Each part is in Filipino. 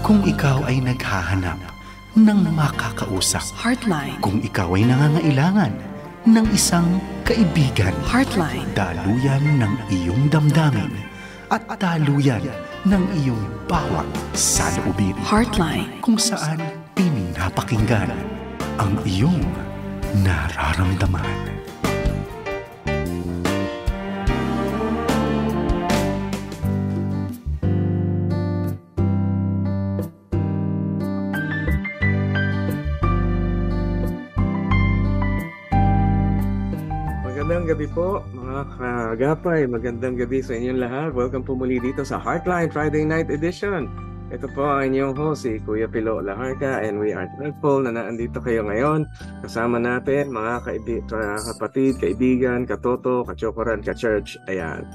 Kung ikaw ay naghahanap ng makakausap, Heartline. Kung ikaw ay nangangailangan ng isang kaibigan, Heartline. Daluyan ng iyong damdamin at daluyan ng iyong bawat saloobin. Heartline. Kung saan pinapakinggan ang iyong nararamdaman. Magandang gabi po mga kagapay, magandang gabi sa inyong lahat. Welcome po muli dito sa Heartline Friday Night Edition. Ito po ang inyong host, si Kuya Pilo Laharca, and we are thankful na naandito kayo ngayon. Kasama natin mga kapatid, kaibigan, katoto, kachokoran, ka-church. Ayan.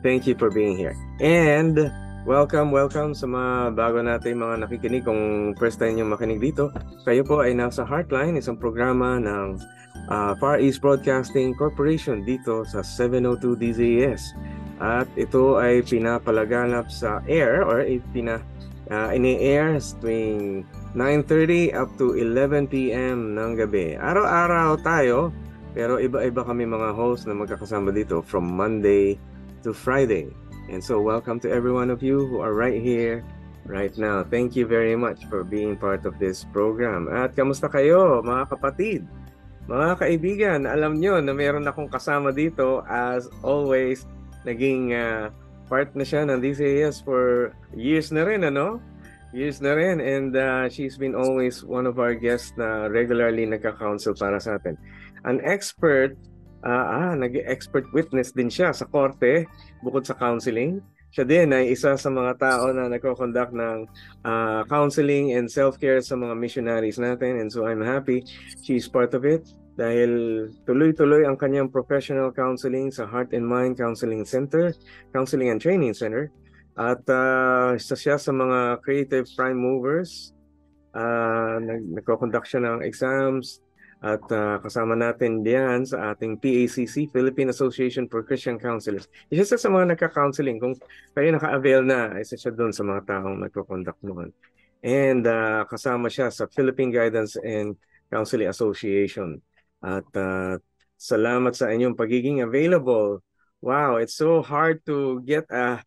Thank you for being here. And welcome sa mga bago natin mga nakikinig. Kung first time nyo makinig dito, kayo po ay nasa Heartline, isang programa ng Far East Broadcasting Corporation dito sa 702 DZS. At ito ay pinapalaganap sa air or ini-air tuwing 9:30 up to 11 p.m. ng gabi. Araw-araw tayo, pero iba-iba kami mga host na magkakasama dito from Monday to Friday. And so welcome to every one of you who are right here, right now. Thank you very much for being part of this program. At kamusta kayo mga kapatid? Mga kaibigan, alam nyo na meron akong kasama dito. As always, naging part na siya ng DCAS for years na rin, ano? Years na rin. And she's been always one of our guests na regularly nagka-counsel para sa atin. An expert, nag-expert witness din siya sa korte, bukod sa counseling. Siya din ay isa sa mga tao na nagko-conduct ng counseling and self-care sa mga missionaries natin. And so I'm happy she's part of it dahil tuloy-tuloy ang kanyang professional counseling sa Heart and Mind Counseling Center, Counseling and Training Center. At isa siya sa mga creative prime movers. Nagko-conduct siya ng exams. At kasama natin diyan sa ating PACC, Philippine Association for Christian Counselors. Isa sa mga nagka-counseling. Kung kayo naka-avail na, isa siya doon sa mga taong nagko-conduct noon. And kasama siya sa Philippine Guidance and Counseling Association. At salamat sa inyong pagiging available. Wow, it's so hard to get a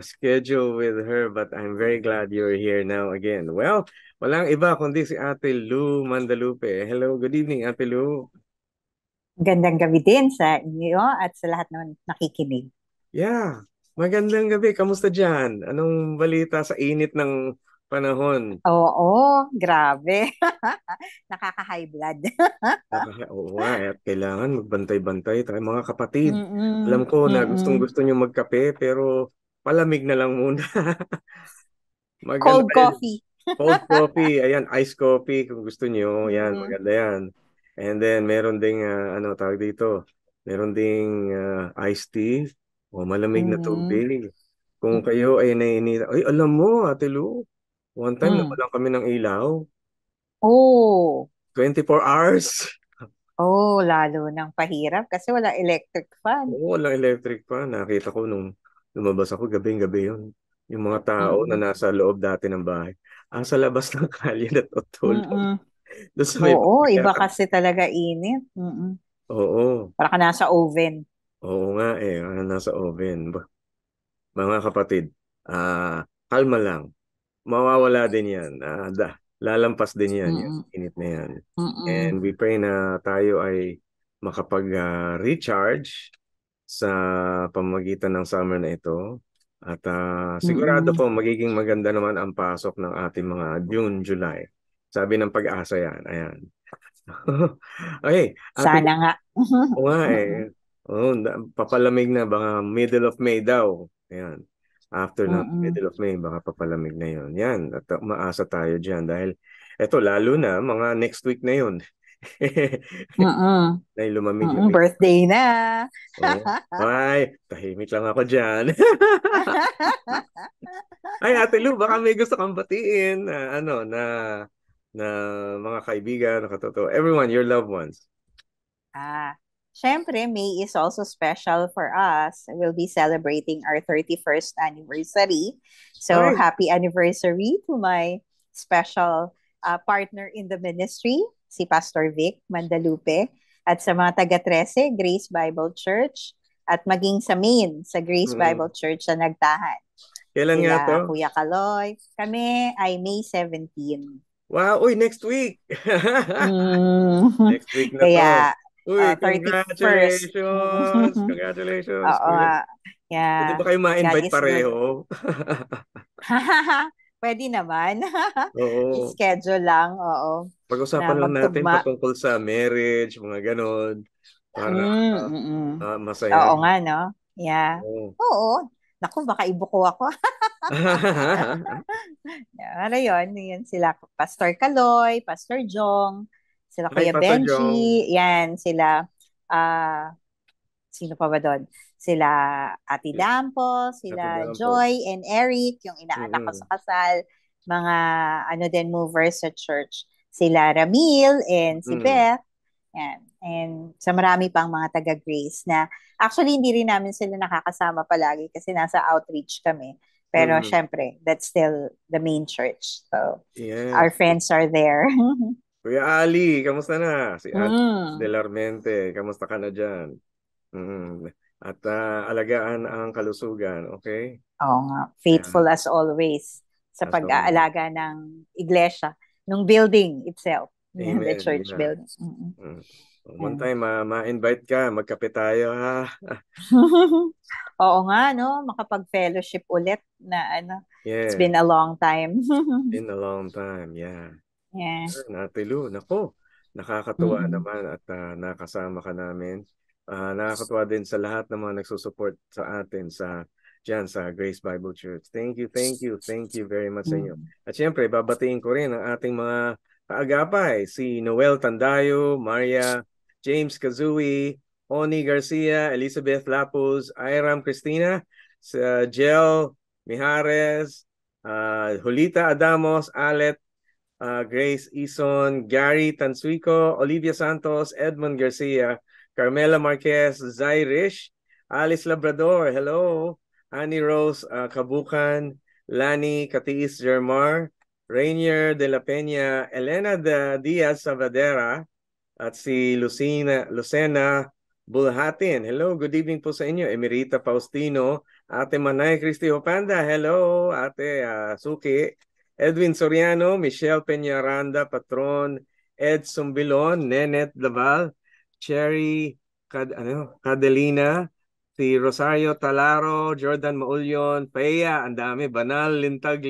schedule with her, but I'm very glad you're here now again. Well, walang iba kundi si Ate Lou Mandalupe. Hello, good evening, Ate Lou. Gandang gabi din sa inyo at sa lahat ng nakikinig. Yeah, magandang gabi. Kamusta dyan? Anong balita sa init ng panahon? Oo, grabe. Nakaka-high blood. Oo nga, at kailangan magbantay-bantay tayo mga kapatid. Alam ko na gustong-gusto nyo magkape, pero palamig na lang muna. Cold coffee. Cold coffee, ayan, iced coffee kung gusto nyo. Yan, maganda yan. And then meron ding tawag dito. Meron ding iced tea o malamig na tubig. Kung kayo ay naiinita. Ay, alam mo, Ate Lu, one time nawalan kami ng ilaw. Oh. 24 hours. Oh, lalo nang pahirap kasi wala electric fan. Oo, walang electric fan. Nakita ko nung lumabas ako, gabing-gabi yun. Yung mga tao na nasa loob dati ng bahay. Sa labas ng kalye na tutulog. Oo, iba kasi talaga init. Oo. Para ka nasa oven. Oo nga nasa oven. Mga kapatid, kalma lang. Mawawala din yan. Lalampas din yan. Yung init na yan. And we pray na tayo ay makapag-recharge sa pamamagitan ng summer na ito. At sigurado po magiging maganda naman ang pasok ng ating mga June, July. Sabi ng Pag-asa yan. Ayan. Okay. Sana nga. Oo nga papalamig na. Baka middle of May daw. Ayan. After na middle of May, baka papalamig na yun. Yan. At maasa tayo dyan. Dahil eto, lalo na mga next week na yun. Na lumamig. Birthday na. Ay, tahimik lang ako dyan. Ay, Ate Lu, baka may gusto kang batiin na mga kaibigan, nakatotoo. Everyone, your loved ones. syempre, May is also special for us. We'll be celebrating our 31st anniversary. So, Ay, happy anniversary to my special partner in the ministry, si Pastor Vic Mandalupe, at sa mga taga-13, Grace Bible Church, at maging sa Maine, sa Grace mm. Bible Church sa Nagtahan. Kailan nga to? Sila Kuya Kaloy. Kami ay May 17. Wow, uy, next week. Mm. Next week na to. Kaya, Uy, 31st. congratulations! Congratulations, Oo kuya. nga. Pwede Yeah. ba kayo God ma-invite is good. pareho? Pwede naman. Oo. I-schedule lang, oo, na Pag-usapan lang natin magtugma. patungkol sa marriage, mga ganon. Para Mm. masaya. Oo nga, no? Yeah. Oo. Oo. Naku, baka ibuko ako. Ano yun sila Pastor Kaloy, Pastor Jong, sila Hi, Kuya Pastor Jong. Benji, yan, sila, ah, sino pa ba doon? Sila Ate Dampo, Ate sila Dampo. Joy and Eric, yung inaanak ko sa Mm-mm. kasal, mga ano din movers sa church. Sila Ramil and si Mm. Beth. Yan. And sa marami pang mga taga-Grace na actually hindi rin namin sila nakakasama palagi kasi nasa outreach kami. Pero Mm. syempre, that's still the main church. So, our Yes. friends are there. Kuya Ali, kamusta na? Si Ali Mm. Delarmente, kamusta ka na dyan? Mm. At alagaan ang kalusugan, okay? Oo nga. Yeah. Faithful as always sa As always. pag-aalaga ng iglesia, ng building itself. Yeah, the Amen. church Yeah. building. Mm-mm. Mm. One Yan. time, ma-invite ka, magkape tayo, ha? Oo nga, no? Makapag-fellowship ulit na ano. It's Yeah. been a long time. In a long time, yeah. Yeah. Ate Lu, nako, nakakatuwa Mm-mm. naman at nakasama ka namin. Nakakatuwa din sa lahat ng mga nagsusupport sa atin dyan sa Grace Bible Church. Thank you very much sa inyo. Mm. At syempre, babatiin ko rin ang ating mga kaagapay, si Noel Tandayo, Maria, James Kazui, Oni Garcia, Elizabeth Lapuz, Iram Cristina, sa Jel Mijares, Julita Adamos, Alet, Grace Ison, Gary Tansuico, Olivia Santos, Edmond Garcia, Carmela Marquez, Zai Rish, Alice Labrador, hello, Annie Rose Kabukan, Lani Katiis Germar, Rainier de la Peña, Elena Diaz Savadera, at si Lucena Bulhatin. Hello, good evening po sa inyo. Emerita Faustino, Ate Manay Cristi Hopanda. Hello, Ate Suki. Edwin Soriano, Michelle Peñaranda, Patron, Ed Sumbilon, Nenet Daval, Cherry Cadelina, si Rosario Talaro, Jordan Maulyon, Pea, ang dami, Banal, Lintag,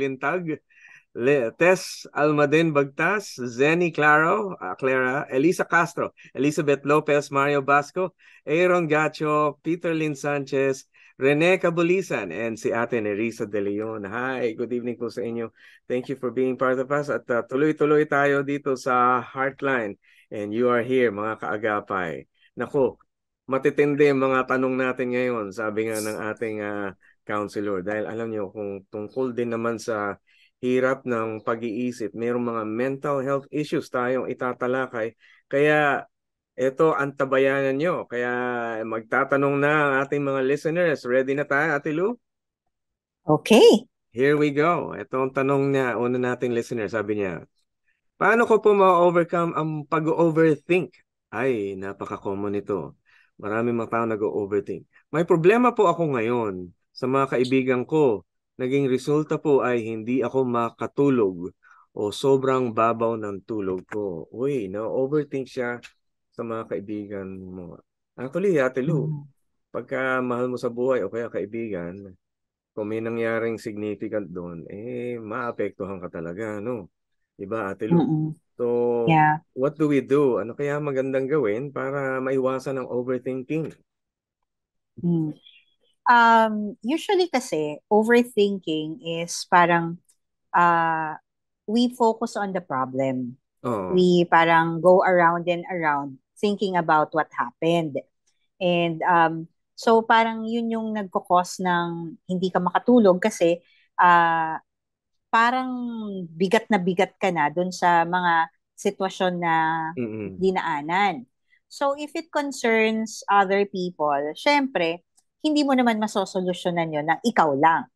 Tess Almaden Bagtas, Zenny Clara, Elisa Castro, Elizabeth Lopez, Mario Basco, Aaron Gacho, Peter Lynn Sanchez, Rene Cabulisan, and si Ate Nerissa De Leon. Hi, good evening po sa inyo. Thank you for being part of us. At tuloy-tuloy tayo dito sa Heartline. And you are here, mga kaagapay. Naku, matitindi ang mga tanong natin ngayon, sabi nga ng ating counselor. Dahil alam nyo, kung tungkol din naman sa hirap ng pag-iisip, mayroong mga mental health issues tayong itatalakay. Kaya ito ang tabayanan nyo. Kaya magtatanong na ang ating mga listeners. Ready na tayo, Ate Lu? Okay. Here we go. Ito ang tanong niya, una nating listener. Sabi niya, paano ko po ma-overcome ang pag-overthink? Ay, napaka-common ito. Maraming mga tao nag-overthink. May problema po ako ngayon sa mga kaibigan ko. Naging resulta po ay hindi ako makatulog o sobrang babaw ng tulog ko. Uy, na-overthink siya sa mga kaibigan mo. Actually, Ate Lu, Mm. pagka mahal mo sa buhay o kaya kaibigan, kung may nangyaring significant doon, maapektuhan ka talaga, no? Diba, Ate Lu? Mm-mm. So, Yeah. what do we do? Ano kaya magandang gawin para maiwasan ang overthinking? Mm. Usually kasi, overthinking is parang uh, we focus on the problem. Oh, We parang go around and around thinking about what happened. And so parang yun yung nagkukos ng hindi ka makatulog kasi uh, parang bigat na bigat ka na dun sa mga sitwasyon na mm-mm. dinaanan. So if it concerns other people, syempre, hindi mo naman masosolusyonan yun ng ikaw lang.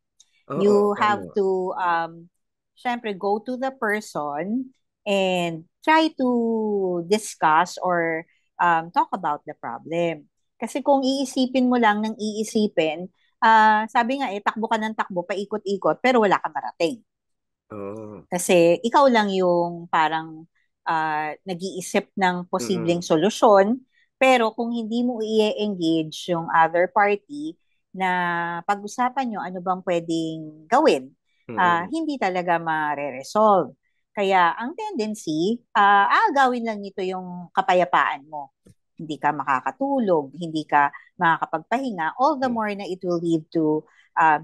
Oo, You have tama. to, syempre, go to the person and try to discuss or talk about the problem. Kasi kung iisipin mo lang ng iisipin, sabi nga takbo ka ng takbo, paikot-ikot, pero wala kang marating. Oo. Kasi ikaw lang yung parang nag-iisip ng posibleng Mm. solusyon, pero kung hindi mo i-engage yung other party na pag-usapan nyo ano bang pwedeng gawin, Mm. hindi talaga mare-resolve. Kaya ang tendency, gawin lang nito yung kapayapaan mo. Hindi ka makakatulog, hindi ka makakapagpahinga, all the more na it will lead to,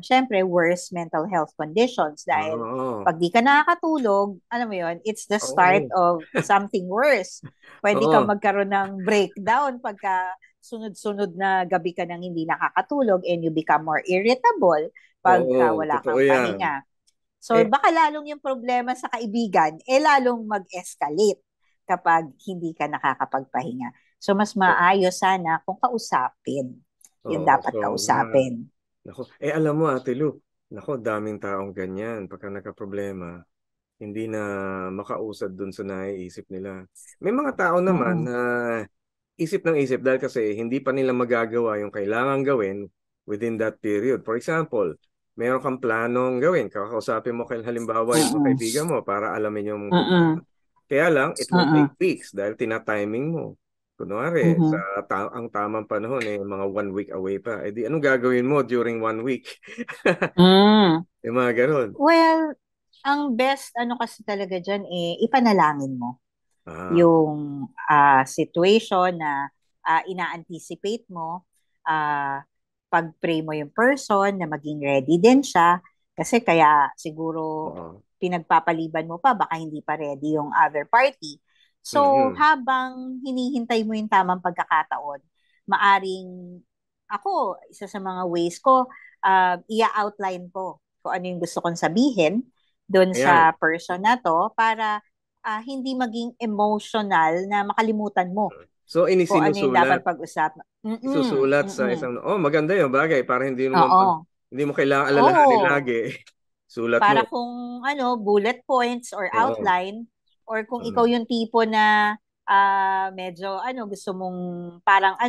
syempre, worse mental health conditions dahil Oo. pag di ka nakakatulog, alam mo yon, it's the start Oo. of something worse. Pwede ka Oo. magkaroon ng breakdown pagka sunod-sunod na gabi ka nang hindi nakakatulog and you become more irritable pagka Oo, wala totoo kang yan. pahinga. So Eh, baka lalong yung problema sa kaibigan, lalong mag-escalate kapag hindi ka nakakapagpahinga. So mas maayos sana kung kausapin. Yun oo, dapat sobra. kausapin. Nako, alam mo Ate Lu, nako, daming taong ganyan pagka nagka-problema, hindi na makausad dun sa naiisip nila. May mga tao naman Mm-mm. na isip ng isip dahil kasi hindi pa nila magagawa yung kailangan gawin within that period. For example, meron kang planong gawin, kakausapin mo halimbawa yung Mm-mm. kaibigan mo para alamin yung Mm-mm. problema. Kaya lang, it won't Mm-mm. take weeks dahil tina-timing mo. Kunwari, Mhm. ang tamang panahon mga 1 week away pa. Eh di, anong gagawin mo during 1 week? Mm. Yung mga ganun. Well, ang best ano kasi talaga dyan ipanalangin mo Ah, yung situation na ina-anticipate mo, pag-pray mo yung person na maging ready din siya kasi kaya siguro oo. pinagpapaliban mo pa baka hindi pa ready yung other party. So Mhm. habang hinihintay mo yung tamang pagkakataon, maaring ako, isa sa mga ways ko, i-outline ko kung ano yung gusto kong sabihin doon Ayan. sa person na to para hindi maging emotional na makalimutan mo So, kung ano yung dapat inisinusulat. pag-usapan. Mm-mm, Isusulat sa mm-mm. isang, maganda yung bagay para Oo. hindi mo kailangan alalahanin Oo. lagi. Sulat Para mo. kung bullet points or Oo. outline or kung ikaw Mm. yung tipo na medyo gusto mong parang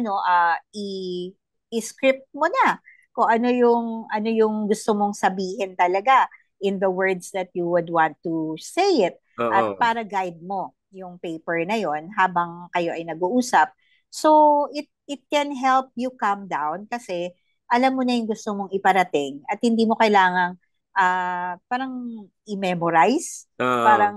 i-script mo na kung ano yung gusto mong sabihin talaga in the words that you would want to say it at Oo. para guide mo yung paper na yon habang kayo ay nag-uusap. So it can help you calm down kasi alam mo na yung gusto mong iparating at hindi mo kailangang parang i-memorize. Oo. Parang,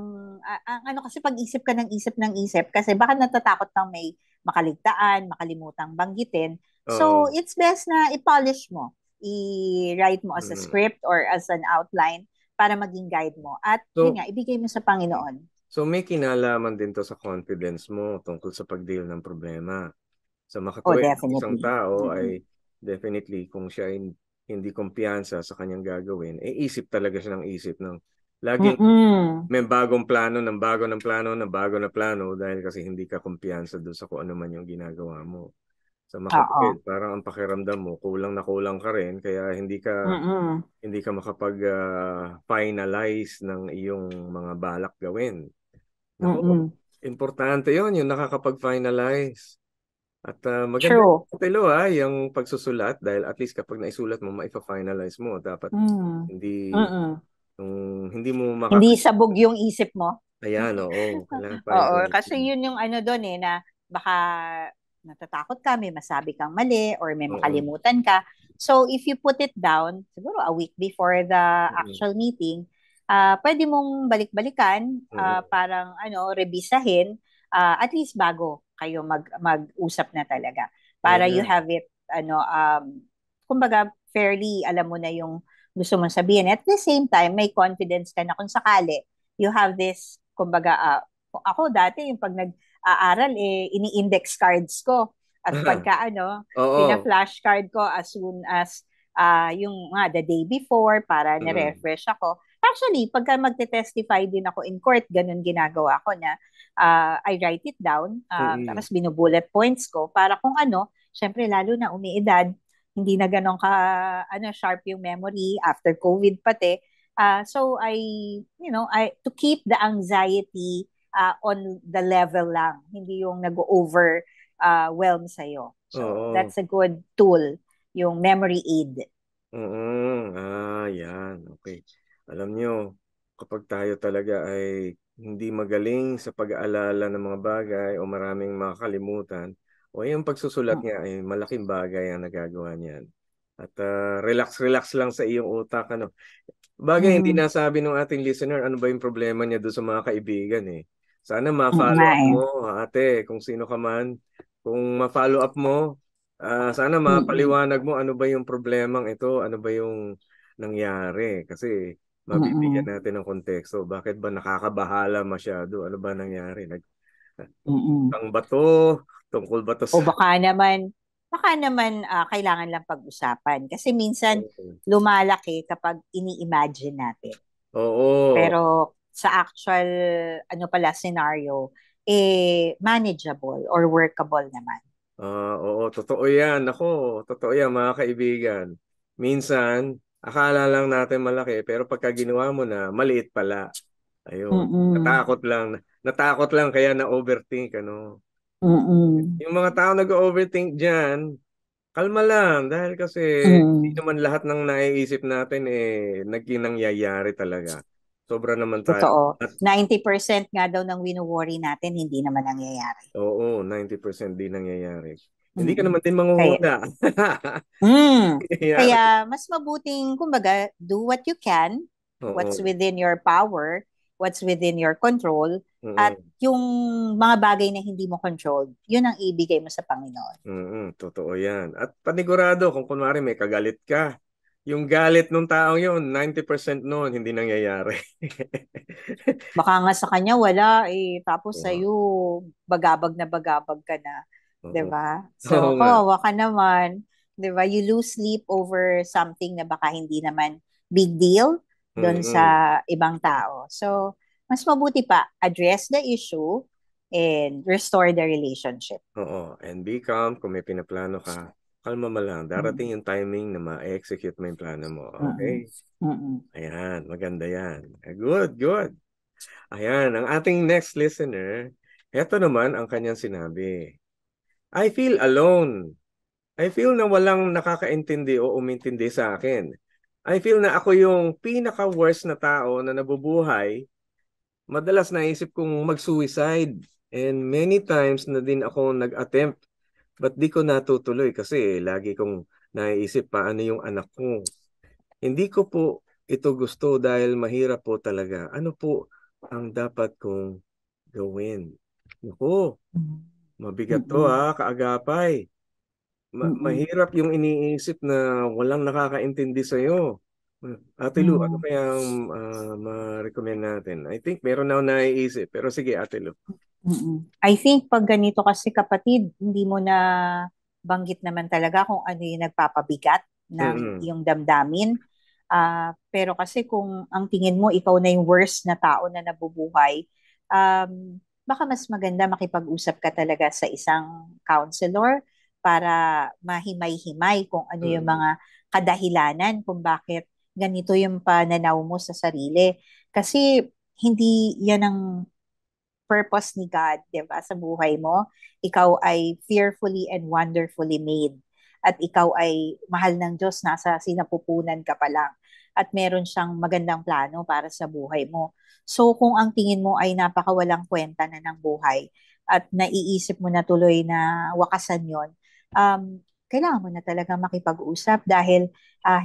ang ano kasi pag-isip ka ng isip kasi baka natatakot kang may makaligtaan, makalimutang banggitin. So, Oo. it's best na i-polish mo. I-write mo as a Mm. script or as an outline para maging guide mo. At yun So, nga, ibigay mo sa Panginoon. may kinalaman din to sa confidence mo tungkol sa pag-deal ng problema. Sa Oh, makatuwid, ang isang definitely. tao Mm-mm. ay definitely kung siya ay hindi kumpiyansa sa kanyang gagawin, isip talaga siya ng isip ng laging Mm-mm. may bagong plano ng bago ng plano ng bago na plano dahil kasi hindi ka kumpiyansa doon sa kung ano man yung ginagawa mo. Sa Oo. makatuwid, parang ang pakiramdam mo, kulang na kulang ka rin, kaya Mm-mm. hindi ka makapag finalize ng iyong mga balak gawin. Naku, Mm-mm. importante yon yung nakakapag-finalize. At maganda True. Telo yung pagsusulat dahil at least kapag naisulat mo, maipa-finalize mo. Dapat Mm. hindi, Mm-mm. hindi mo Hindi sabog yung isip mo. ayan, oo, kailangan Oo, finalize kasi mo. yun yung doon na baka natatakot ka, may masabi kang mali or may Oo. makalimutan ka. So if you put it down, siguro a week before the Mm. actual meeting, pwede mong balik-balikan, Mm. parang rebisahin, at least bago kayo mag-usap na talaga. Para you Ayan. have it, kumbaga, fairly alam mo na yung gusto mong sabihin. At the same time, may confidence ka na kung sakali, you have this, kumbaga, ako dati yung pag nag-aaral, ini-index cards ko. At pagka Oo. pina-flashcard ko as soon as yung the day before para Mm. na-refresh ako. Actually, pagka magte-testify din ako in court, ganun ginagawa ko na I write it down, Mm-mm. tapos binubullet points ko para kung ano, syempre lalo na umiidad, hindi na ganun ka sharp yung memory after COVID pati. So I to keep the anxiety on the level lang, hindi yung nag-over whelm sa'yo. So Oo. that's a good tool, yung memory aid. Yan. Okay. Alam nyo, kapag tayo talaga ay hindi magaling sa pag-aalala ng mga bagay o maraming makakalimutan, o yung pagsusulat nga ay malaking bagay ang nagagawa niyan. At relax-relax lang sa iyong utak. Ano. Bagay, hindi Mm, nasabi ng ating listener ano ba yung problema niya doon sa mga kaibigan eh. Sana nga ma-follow up eh. mo, ate, kung sino ka man. Kung ma-follow up mo, sana Mm, mapaliwanag mo ano ba yung problemang ito, ano ba yung nangyari. Kasi mabibigyan mm, natin ng konteksto. Bakit ba nakakabahala masyado? Ano ba nangyari? mm. Nagtang ba to? Tungkol ba to O sa... baka naman kailangan lang pag-usapan. Kasi minsan lumalaki kapag ini-imagine natin. Oo. Pero sa actual scenario, manageable or workable naman. Oo, totoo yan. Ako, totoo yan mga kaibigan. Minsan, akala lang natin malaki, pero pagka ginawa mo na, maliit pala. Ayun. Mm-mm. Natakot lang. Natakot lang kaya na-overthink, ano. Mm-mm. Yung mga tao nag-overthink dyan, kalma lang. Dahil kasi, hindi Mm. naman lahat ng naiisip natin, naging nangyayari talaga. Sobra naman tayo. Totoo. 90% nga daw ng wino-worry natin, hindi naman nangyayari. Oo, 90% di nangyayari. Hindi ka Mm-mm. naman din Kaya, manghuhula. Mm. Nangyayari. Kaya mas mabuting, kumbaga, do what you can, Oo. what's within your power, what's within your control, at Mm. yung mga bagay na hindi mo control, yun ang ibigay mo sa Panginoon. Totoo yan. At panigurado, kung kunwari may kagalit ka, yung galit nung taong yun, 90% noon, hindi nangyayari. Baka nga sa kanya wala tapos Oo. sa'yo bagabag na bagabag ka na, 'di Oo. ba? Oo So nga. kawawa ka naman, 'di ba? You lose sleep over something na baka hindi naman big deal doon Mm-mm. sa ibang tao. So mas mabuti pa address the issue and restore the relationship. Oo. And be calm kung may pinaplano ka. Kalma mo lang. Mm, Darating yung timing na ma-execute mo yung plano mo. mm, Okay? mm, Ayan. Maganda yan. Good, good. Ayan. Ang ating next listener, eto naman ang kanyang sinabi. I feel alone. I feel na walang nakakaintindi o umintindi sa akin. I feel na ako yung pinaka-worst na tao na nabubuhay. Madalas naisip kong mag-suicide. And many times na din ako nag-attempt. But di ko natutuloy kasi lagi kong naiisip paano yung anak ko. Hindi ko po ito gusto dahil mahirap po talaga. Ano po ang dapat kong gawin? Naku, mabigat to mm, kaagapay. mm, Mahirap yung iniisip na walang nakakaintindi sa'yo. Ate Lu, ano mm. kayang ma-recommend natin? I think meron na ako naiisip. Pero sige, Ate Lu. I think pag ganito kasi kapatid, hindi mo na banggit naman talaga kung ano yung nagpapabigat ng Mm-mm. iyong damdamin. Pero kasi kung ang tingin mo ikaw na yung worst na tao na nabubuhay, baka mas maganda makipag-usap ka talaga sa isang counselor para mahimay-himay kung ano yung Mm-mm. mga kadahilanan kung bakit ganito yung pananaw mo sa sarili. Kasi hindi yan ang purpose ni God, 'di ba, sa buhay mo. Ikaw ay fearfully and wonderfully made. At ikaw ay mahal ng Diyos, nasa sinapupunan ka pa lang. At meron siyang magandang plano para sa buhay mo. So kung ang tingin mo ay napakawalang kwenta na ng buhay at naiisip mo na tuloy na wakasan yon, kailangan mo na talaga makipag-usap dahil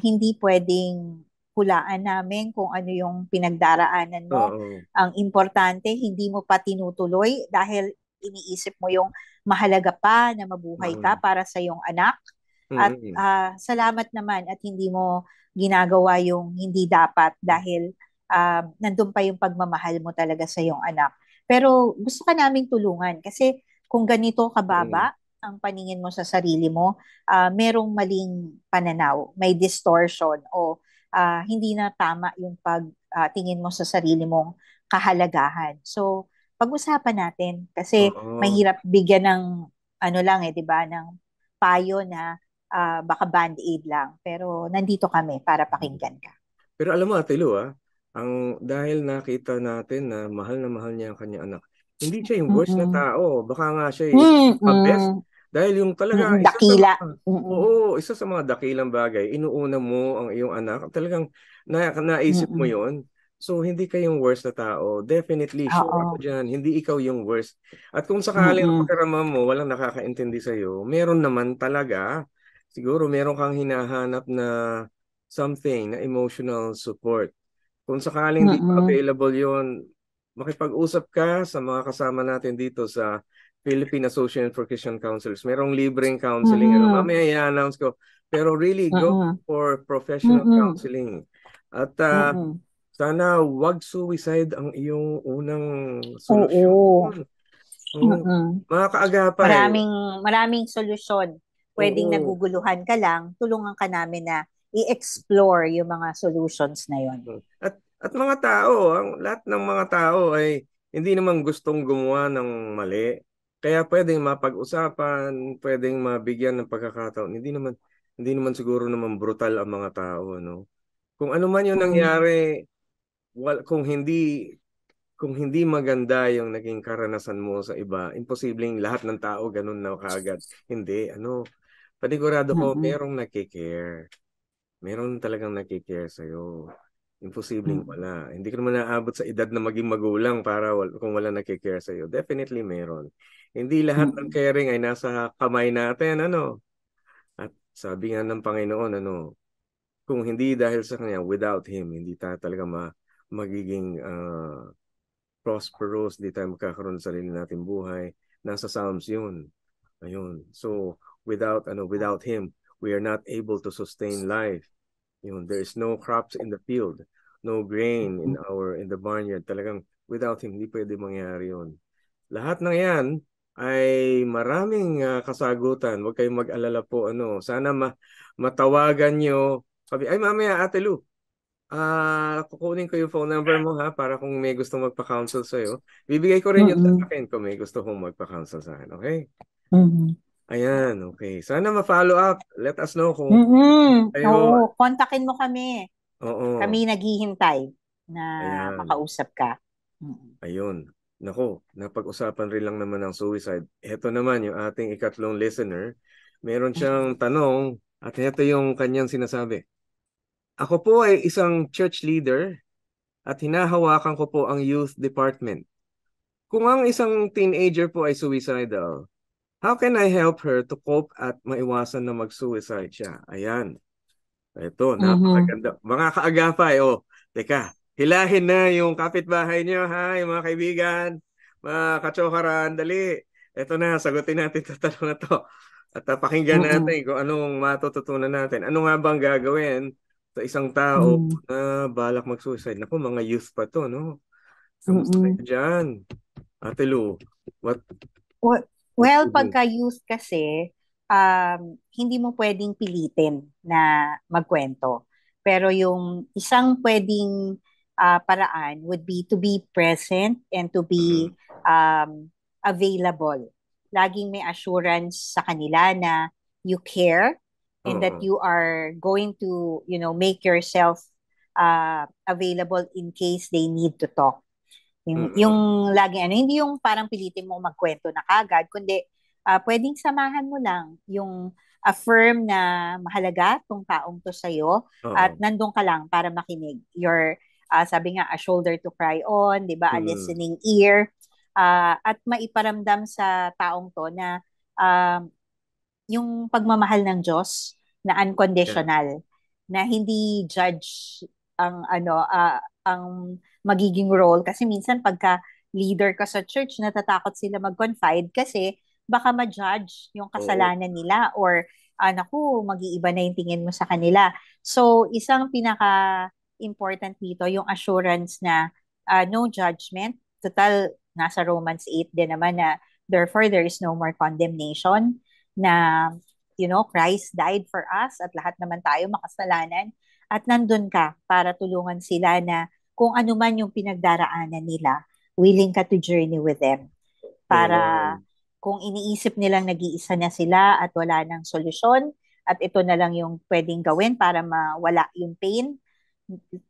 hindi pwedeng hulaan namin kung ano yung pinagdaraanan mo. Oo. Ang importante, hindi mo pa tinutuloy dahil iniisip mo yung mahalaga pa na mabuhay ka Mm-mm. para sa iyong anak. At Mm-mm. salamat naman at hindi mo ginagawa yung hindi dapat dahil nandun pa yung pagmamahal mo talaga sa iyong anak. Pero gusto ka naming tulungan kasi kung ganito Mm-mm. kababa ang paningin mo sa sarili mo, merong maling pananaw, may distortion o hindi na tama yung pag tingin mo sa sarili mong kahalagahan. So, pag-usapan natin kasi Oo. mahirap bigyan ng ano lang 'di ba, ng payo na baka band-aid lang. Pero nandito kami para pakinggan ka. Pero alam mo, Ate Lu, dahil nakita natin na mahal niya ang kanyang anak, hindi siya yung worst na Mm-mm. tao. Baka nga siya yung isa sa mga best. Mm-mm. Dahil yung talaga, Mm-mm. Dakila. Mm-mm. isa sa mga dakilang bagay, inuuna mo ang iyong anak, talagang naisip mo Mm-mm. yon. So, hindi ka yung worst na tao. Definitely, sure ako Oo. dyan, hindi ikaw yung worst. At kung sakaling ang Mm-mm. pakiramdam mo, walang nakakaintindi sa'yo, meron naman talaga, siguro meron kang hinahanap na something na emotional support. Kung sakaling di pa Mm-mm. available yon, makipag-usap ka sa mga kasama natin dito sa Philippine Association for Christian Counselors. Merong libreng counseling. Mm-mm. Mamaya i-announce ko. Pero really, go Mm-mm. for professional Mm-mm. counseling. At Mm-mm. sana wag suicide ang iyong unang solusyon. Oo. Oo. Mm-mm. Mga kaagapay. Maraming maraming solusyon. Pwedeng Oo. naguguluhan ka lang, tulungan ka namin na i-explore yung mga solutions na yon. At mga tao, lahat ng mga tao ay hindi naman gustong gumawa ng mali. Kaya pwedeng mapag-usapan, pwedeng mabigyan ng pagkakataon. Hindi naman siguro naman brutal ang mga tao, no? Kung ano man 'yung Mm. nangyari, kung hindi maganda 'yung naging karanasan mo sa iba, imposibleng lahat ng tao ganun na kaagad. Hindi, panigurado ko Mm-mm. merong nagke-care. Meron talagang nagki-care sa'yo. Imposibleng Mm-mm. wala. Hindi ko naman naabot sa edad na maging magulang para kung wala nagki-care sa'yo. Definitely meron. Hindi lahat ng Mm-mm. caring ay nasa kamay natin, ano? At sabi nga ng Panginoon, kung hindi dahil sa Kanya, without Him, hindi tayo talaga magiging prosperous, di tayo magkakaroon ng sarili nating buhay. Nasa Psalms yun. Ayun. So, without Him, we are not able to sustain life. There is no crops in the field, no grain in the barnyard. Talagang without him, hindi pwede mangyari 'yun. Lahat ng 'yan ay maraming kasagutan. Huwag kayong mag-alala po Sana matawagan nyo. Sabi, ay mamaya Ate Lu, kukunin ko yung phone number mo ha para kung may gusto magpa-counsel sa iyo. Bibigay ko rin yung sa Mm-mm. akin kung may gusto kong magpa-counsel sa akin, okay? Mm-mm. Ayan, okay. Sana ma-follow up. Let us know kung Mm-mm. kayo. Oo, kontakin mo kami. Oo. Kami naghihintay na Ayan. makausap ka. Mm-mm. Ayun. Nako, napag-usapan rin lang naman ng suicide. Ito naman yung ating ikatlong listener. Meron siyang tanong at ito yung kanyang sinasabi. Ako po ay isang church leader at hinahawakan ko po ang youth department. Kung ang isang teenager po ay suicidal, how can I help her to cope at maiwasan na mag-suicide siya? Ayan. Ito, Mhm. napakaganda. Mga kaagapay, teka, hilahin na yung kapitbahay niyo, ha, yung mga kaibigan, mga kachokaran, dali. Ito na, sagutin natin ito tanong na to. At pakinggan Mm-mm. natin kung anong matututunan natin. Ano nga bang gagawin sa isang tao Mm. na balak mag-suicide? Naku, mga youth pa to, no? Kamusta kayo Mm-mm. dyan? Ate Lu, what, what Well, to do? pagka youth kasi, hindi mo pwedeng pilitin na magkwento. Pero yung isang pwedeng paraan would be to be present and to Mm-mm. be available. Laging may assurance sa kanila na you care and that Oo. you are going to, make yourself available in case they need to talk. Yung Mm-mm. lagi hindi yung parang pilitin mo magkwento na kagad, kundi pwedeng samahan mo lang yung affirm na mahalaga tong taong to sa'yo at Oo. nandun ka lang para makinig. Your, sabi nga, a shoulder to cry on, di ba? A Mm-mm. listening ear. At maiparamdam sa taong to na um, yung pagmamahal ng Diyos na Yeah. unconditional, na hindi judge ang magiging role kasi minsan pagka leader ka sa church natatakot sila mag-confide kasi baka ma-judge yung Oo. kasalanan nila or naku, mag-iiba na yung tingin mo sa kanila. So, isang pinaka important dito yung assurance na no judgment. Total, nasa Romans 8 din naman na therefore there is no more condemnation, na Christ died for us at lahat naman tayo makasalanan at nandun ka para tulungan sila na kung ano man yung pinagdaraanan nila, willing ka to journey with them. Para Amen. kung iniisip nilang nag-iisa na sila at wala nang solusyon, at ito na lang yung pwedeng gawin para mawala yung pain,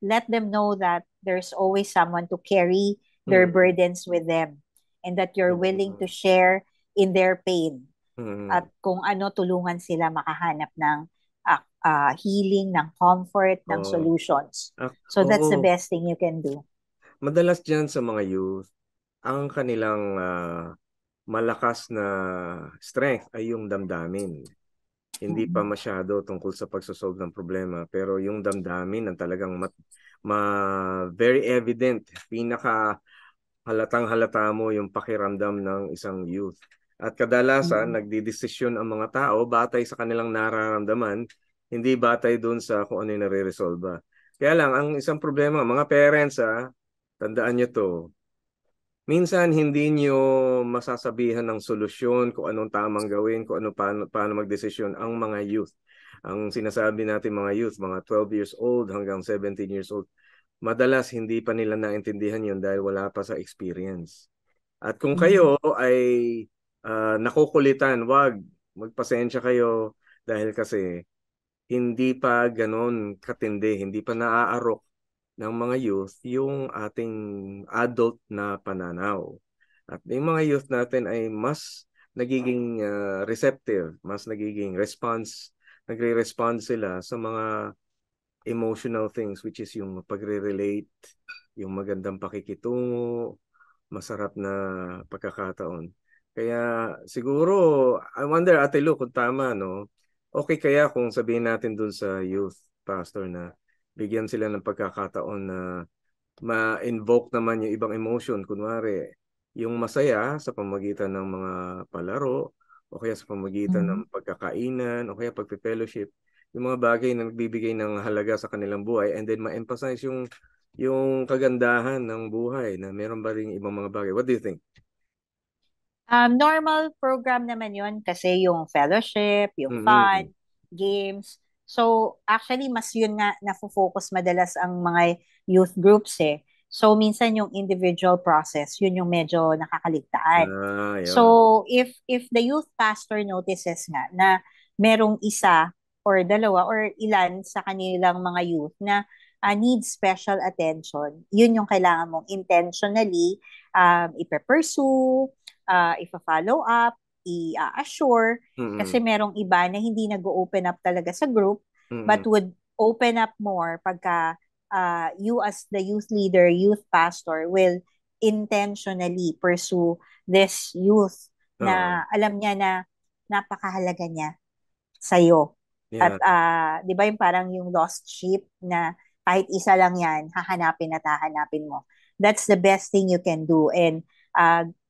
let them know that there's always someone to carry their Mm. burdens with them and that you're willing Mm. to share in their pain. At Mm. kung ano, tulungan sila makahanap ng healing, ng comfort, ng Oo. solutions. So that's the Oo. best thing you can do. Madalas dyan sa mga youth, ang kanilang malakas na strength ay yung damdamin. Hindi pa masyado tungkol sa pagsosolve ng problema, pero yung damdamin ang talagang very evident. Pinaka halatang halata mo yung pakiramdam ng isang youth. At kadalasan, nagdidesisyon ang mga tao batay sa kanilang nararamdaman, hindi batay dun sa kung ano yung nare-resolve. Kaya lang, ang isang problema, mga parents, tandaan nyo to, minsan hindi nyo masasabihan ng solusyon kung anong tamang gawin, kung paano magdesisyon ang mga youth. Ang sinasabi natin mga youth, mga 12 years old hanggang 17 years old, madalas hindi pa nila naintindihan yun dahil wala pa sa experience. At kung kayo ay nakukulitan, wag, magpasensya kayo dahil kasi hindi pa ganon katindi, hindi pa naaarok ng mga youth yung ating adult na pananaw. At yung mga youth natin ay mas nagiging receptive, mas nagiging nagre-respond sila sa mga emotional things, which is yung pagre-relate, yung magandang pakikitungo, masarap na pagkakataon. Kaya siguro, I wonder, Ate Lu, kung tama, no? Okay kaya kung sabihin natin dun sa youth pastor na bigyan sila ng pagkakataon na ma-invoke naman yung ibang emotion. Kunwari, yung masaya sa pamagitan ng mga palaro, o kaya sa pamagitan ng pagkakainan, o kaya pagpe-fellowship, yung mga bagay na nagbibigay ng halaga sa kanilang buhay, and then ma-emphasize yung kagandahan ng buhay na meron ba rin ibang mga bagay. What do you think? Normal program naman yun kasi yung fellowship, yung Mm-hmm. fun, games. So, actually, mas yun nga nafo-focus madalas ang mga youth groups eh. So, minsan yung individual process, yun yung medyo nakakaligtaan. Yun. So, if the youth pastor notices nga na merong isa or dalawa or ilan sa kanilang mga youth na need special attention, yun yung kailangan mong intentionally ipe-pursue, ipa-follow up, i-assure, kasi Mm-hmm. merong iba na hindi nag-open up talaga sa group, but Mm-hmm. would open up more pagka you as the youth leader, youth pastor, will intentionally pursue this youth Oo. na alam niya na napakahalaga niya sa'yo. At Yeah. 'di ba yung parang yung lost sheep na kahit isa lang yan, hahanapin at hahanapin mo. That's the best thing you can do. And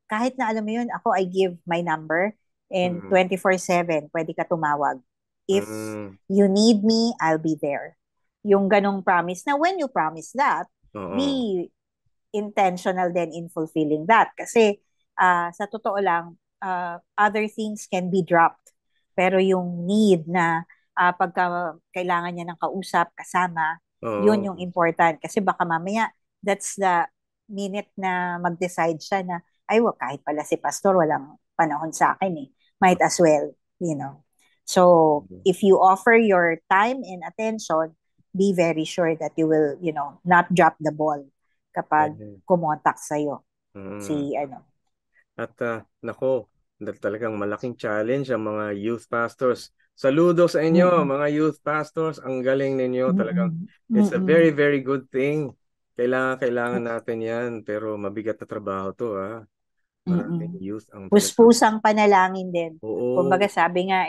kahit na alam mo yun, ako, I give my number and Mm-hmm. 24/7, pwede ka tumawag. If Mm-hmm. you need me, I'll be there. Yung ganong promise na when you promise that, Oo. be intentional then in fulfilling that. Kasi sa totoo lang, other things can be dropped. Pero yung need na pagka kailangan niya ng kausap, kasama, yun Oo. yung important. Kasi baka mamaya, that's the minute na mag-decide siya na, ay, kahit pala si pastor, walang panahon sa akin eh. Might as well, you know. So, if you offer your time and attention, be very sure that you will, not drop the ball kapag Mm-hmm. kumontak sa'yo Mm-hmm. si ano. At nako, talagang malaking challenge ang mga youth pastors. Saludo sa inyo, Mm-mm. mga youth pastors. Ang galing ninyo talagang. Mm-mm. It's a Mm-mm. very, very good thing. Kailangan natin yan. Pero mabigat na trabaho to, ha. Maraming Mm-mm. youth ang talagang. Puspusang panalangin din. Oo. Kumbaga sabi nga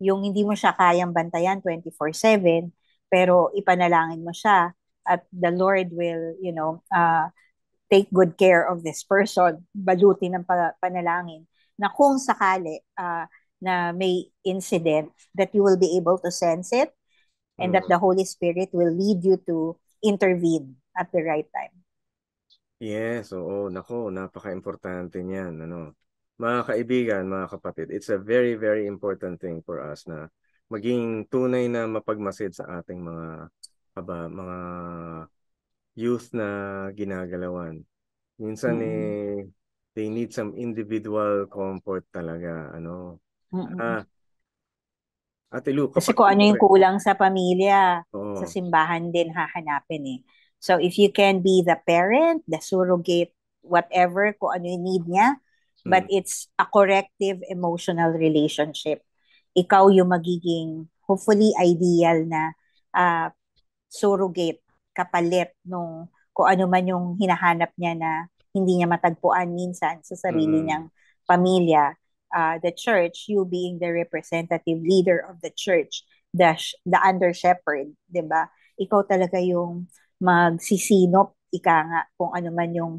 yung hindi mo siya kayang bantayan 24/7, pero ipanalangin mo siya at the Lord will, take good care of this person, balutin ng panalangin, na kung sakali na may incident, that you will be able to sense it and that Mm. the Holy Spirit will lead you to intervene at the right time. Yes, oo. Nako, napaka-importante niyan. Mga kaibigan, mga kapatid, it's a very, very important thing for us na maging tunay na mapagmasid sa ating mga youth na ginagalawan. Minsan they need some individual comfort talaga, ano. Mm-mm. Ate Lu, Kasi kapag kung ano yung kunwari, kulang sa pamilya, sa oo, simbahan din hahanapin eh. So if you can be the parent, the surrogate, whatever, kung ano yung need niya, but mm, it's a corrective emotional relationship. Ikaw yung magiging, hopefully, ideal na uh, surrogate, kapalit nung kung ano man yung hinahanap niya na hindi niya matagpuan minsan sa sarili mm, niyang pamilya. The church, you being the representative leader of the church, the under shepherd, 'di ba? Ikaw talaga yung magsisinop, ika nga, kung ano man yung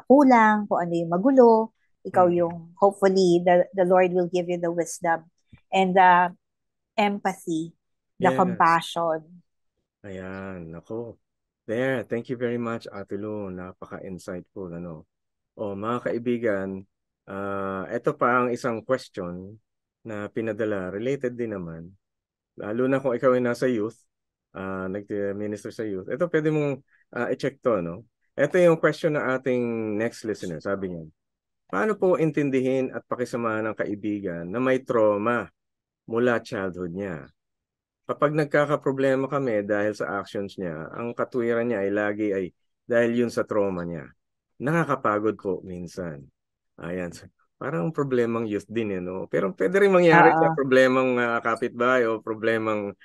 kulang, kung ano yung magulo, ikaw mm, yung, hopefully, the Lord will give you the wisdom and the empathy, the yes. compassion. Ayan, ako. There, thank you very much, Ate Lu. Napaka-insightful, ano. O, mga kaibigan, ito pa ang isang question na pinadala. Related din naman. Lalo na kung ikaw ay nasa youth, nag-minister sa youth. Ito, pwede mong i-check to, no? Ito yung question ng ating next listener. Sabi niya, paano po intindihin at pakisamahan ng kaibigan na may trauma mula childhood niya? Kapag nagkakaproblema kami dahil sa actions niya, ang katwiran niya ay lagi ay dahil yun sa trauma niya. Nakakapagod po minsan. Ayan. So, parang problemang youth din, eh, no? Pero pwede rin mangyari sa Oo. problemang kapitbahay o problemang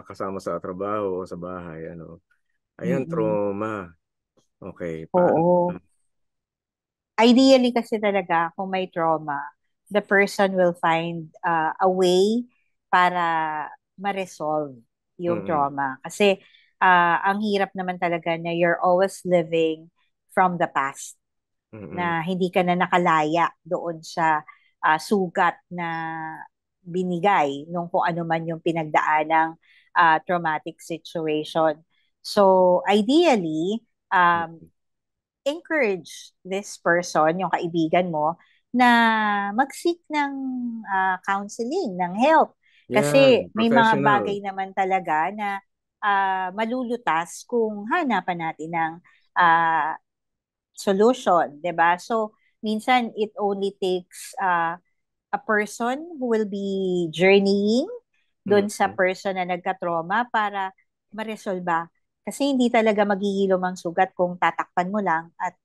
kasama sa trabaho o sa bahay. Ano. Ayan, Mm-mm. trauma. Okay, paano? Oo. Ideally kasi talaga, kung may trauma, the person will find a way para ma-resolve yung Mm-mm. trauma. Kasi ang hirap naman talaga na you're always living from the past, Mm-mm. na hindi ka na nakalaya doon sa sugat na binigay nung kung ano man yung pinagdaanang traumatic situation. So, ideally, encourage this person, yung kaibigan mo, na mag-seek ng counseling, ng help. Kasi Yan, may mga professional. bagay naman talaga na malulutas kung hanapan natin ng ah, solution, 'di ba? So, minsan it only takes a person who will be journeying doon sa Mm-mm. person na nagka-trauma para maresolba. Kasi hindi talaga magigilom ang sugat kung tatakpan mo lang at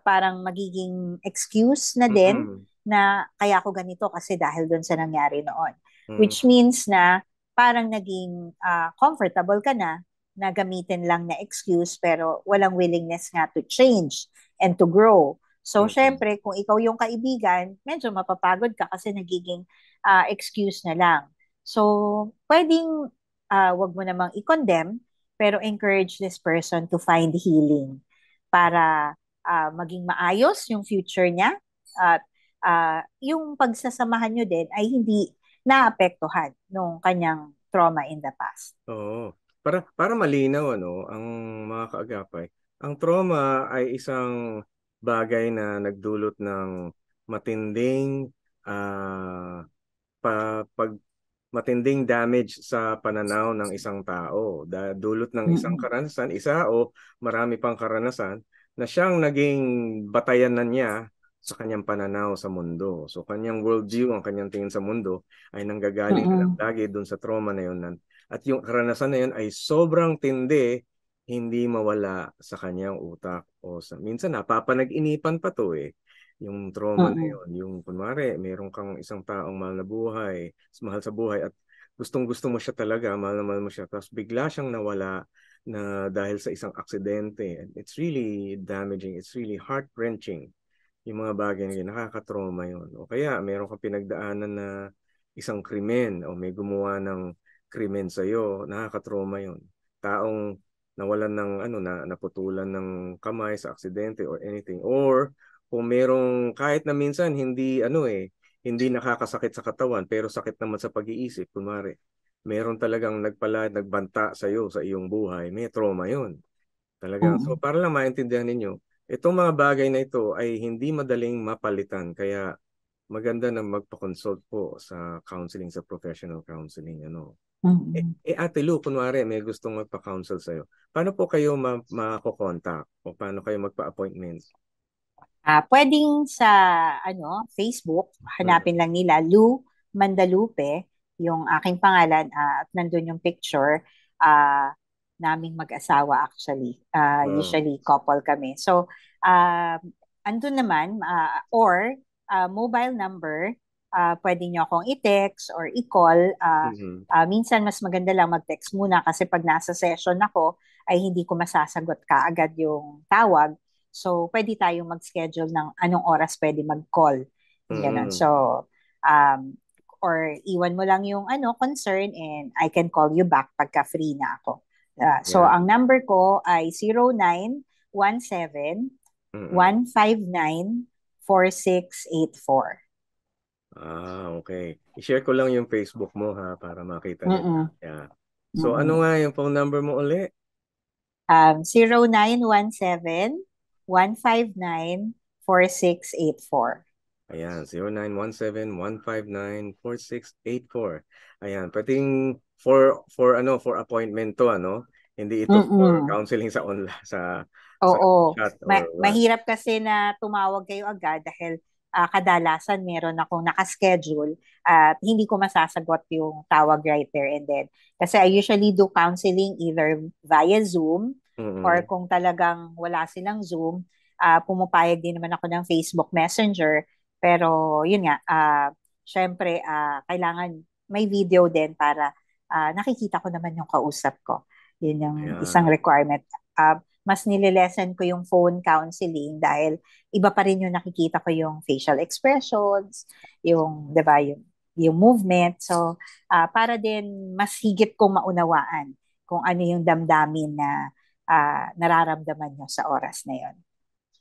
parang magiging excuse na din Mm-mm. na kaya ako ganito kasi dahil doon sa nangyari noon. Mm-mm. Which means na parang naging comfortable ka na gamitin lang na excuse pero walang willingness nga to change and to grow. So, Mm-mm. syempre, kung ikaw yung kaibigan, medyo mapapagod ka kasi nagiging excuse na lang. So, pwedeng wag mo namang i-condemn, pero encourage this person to find healing para maging maayos yung future niya at yung pagsasamahan nyo din ay hindi naapektuhan nung kanyang trauma in the past. Oo. Para malinaw, ano, ang mga kaagapay, ang trauma ay isang bagay na nagdulot ng matinding ah, pag matinding damage sa pananaw ng isang tao. Dulot ng isang Mm-mm. karanasan, isa o marami pang karanasan na siyang naging batayan na niya sa kanyang pananaw sa mundo. So kanyang worldview, ang kanyang tingin sa mundo ay nanggagaling lang Mm-mm. lagi dun sa trauma na yun. At yung karanasan na yun ay sobrang tindi, hindi mawala sa kanyang utak. Minsan napapanag-inipan pa to eh yung trauma na Mm-mm. yun. Yung kunwari, meron kang isang taong mahal na buhay, mahal sa buhay at gustong-gusto mo siya talaga, mahal na mahal mo siya, tapos bigla siyang nawala na dahil sa isang aksidente. And it's really damaging. It's really heart-wrenching. Yung mga bagay na yun, nakaka-trauma yun. O kaya, meron kang pinagdaanan na isang krimen o may gumawa ng krimen sa'yo, nakaka-trauma yun. Taong nawalan ng ano na naputulan ng kamay sa aksidente or anything, or kung merong kahit na minsan hindi ano hindi nakakasakit sa katawan pero sakit naman sa pag-iisip, kunwari meron talagang nagbanta sa iyo sa iyong buhay, may trauma 'yon talaga. So Mm-mm. para lang maintindihan ninyo, itong mga bagay na ito ay hindi madaling mapalitan, kaya maganda na magpa-consult po sa counseling, sa professional counseling, ano. Mm. Ate Lu, kunwari may gustong magpa-counsel sa'yo, paano po kayo mako-contact o paano kayo magpa-appointment? Pwedeng sa Facebook, hanapin lang nila Lou Mandalupe, yung aking pangalan, at nandun yung picture naming mag-asawa actually. Oh. Usually couple kami. So, andun naman, or mobile number, pwede nyo akong i-text or i-call. Mhm. Minsan mas maganda lang mag-text muna kasi pag nasa session ako, ay hindi ko masasagot kaagad yung tawag. So, pwede tayong mag-schedule ng anong oras pwede mag-call. Ganun. Mm. So, um, or iwan mo lang yung concern and I can call you back pagka free na ako. So, Yeah. ang number ko ay 0917 Mm. 159 4684. Okay. I-share ko lang yung Facebook mo ha para makita nila. Mm-mm. Yeah. So, ano nga yung phone number mo uli? 0917 159 4684. Ayan, 0917-159-4684. Ayan, pwedeng for appointment to, ano? Hindi ito for Mm-mm. counseling sa online sa Oo. chat or what. Mahirap kasi na tumawag kayo agad dahil kadalasan meron akong nakaschedule at hindi ko masasagot yung tawag right there and then. Kasi I usually do counseling either via Zoom or Mm-mm. kung talagang wala silang Zoom, pumapayag din naman ako ng Facebook Messenger. Pero yun nga, syempre kailangan may video din para nakikita ko naman yung kausap ko. Yun yung isang Ayan. requirement. Mas nililesen ko yung phone counseling dahil iba pa rin yung nakikita ko yung facial expressions, yung, 'di ba, yung movement. So, para din mas higit kong maunawaan kung ano yung damdamin na nararamdaman nyo sa oras na yon.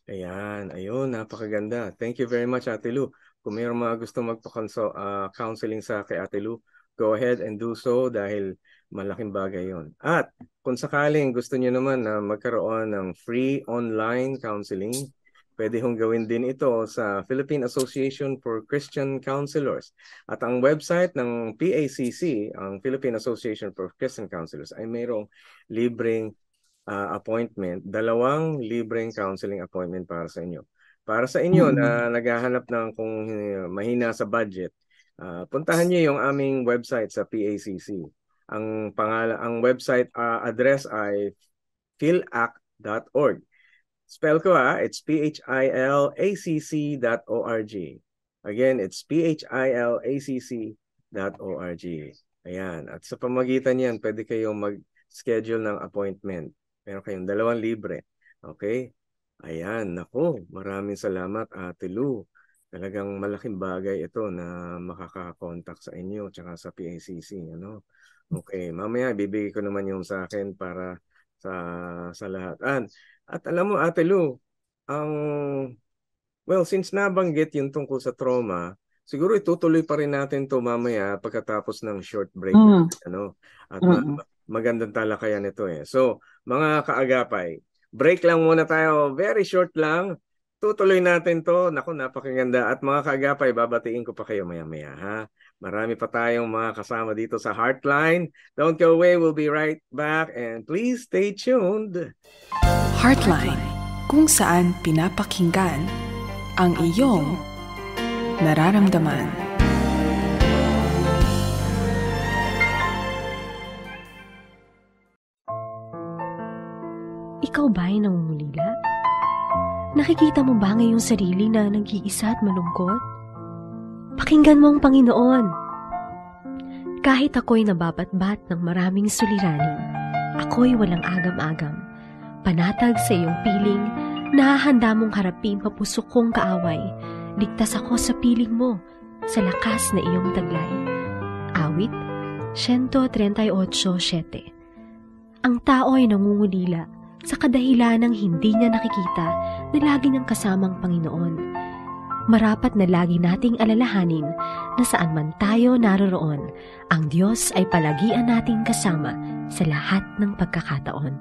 Ayan, ayun, napakaganda. Thank you very much, Ate Lu. Kung mayroong mga gusto magpa-counseling sa kay Ate Lu, go ahead and do so dahil malaking bagay yon. At kung sakaling gusto niyo naman na magkaroon ng free online counseling, pwede hong gawin din ito sa Philippine Association for Christian Counselors. At ang website ng PACC, ang Philippine Association for Christian Counselors, ay mayroong libreng appointment, 2 libreng counseling appointment para sa inyo. Para sa inyo na naghahanap ng kung mahina sa budget, puntahan niyo yung aming website sa PACC. Ang website address ay philac.org. Spell ko it's philacc.org. Again, it's philacc.org. Ayan. At sa pamagitan yan, pwede kayong mag-schedule ng appointment. Meron kayong 2 libre. Okay? Ayan. Naku, maraming salamat, Ate Lu. Talagang malaking bagay ito na makaka-contact sa inyo tsaka sa PACC. Ano? Okay. Mamaya, bibigay ko naman yung sa akin para sa lahat. At alam mo, Ate Lu, since nabanggit yung tungkol sa trauma, siguro itutuloy pa rin natin to mamaya pagkatapos ng short break natin, ano? At magandang talakayan ito eh. So, mga kaagapay, break lang muna tayo. Very short lang. Tutuloy natin to. Naku, napakaganda. At mga kaagapay, babatiin ko pa kayo maya-maya, ha? Marami pa tayong mga kasama dito sa Heartline. Don't go away. We'll be right back. And please stay tuned. Heartline, kung saan pinapakinggan ang iyong nararamdaman. Ikaw ba ay nangungulila? Nakikita mo ba ngayong sarili na nag-iisa at malungkot? Pakinggan mo ang Panginoon. Kahit ako'y nababatbat ng maraming suliranin, ako'y walang agam-agam. Panatag sa iyong piling, nahahanda mong harapin papusok kong kaaway. Ligtas ako sa piling mo, sa lakas na iyong taglay. Awit, 138:7. Ang tao ay nangungulila sa kadahilan ng hindi niya nakikita na lagi niyang kasamang Panginoon. Marapat na lagi nating alalahanin na saan man tayo naroroon, ang Diyos ay palagian nating kasama sa lahat ng pagkakataon.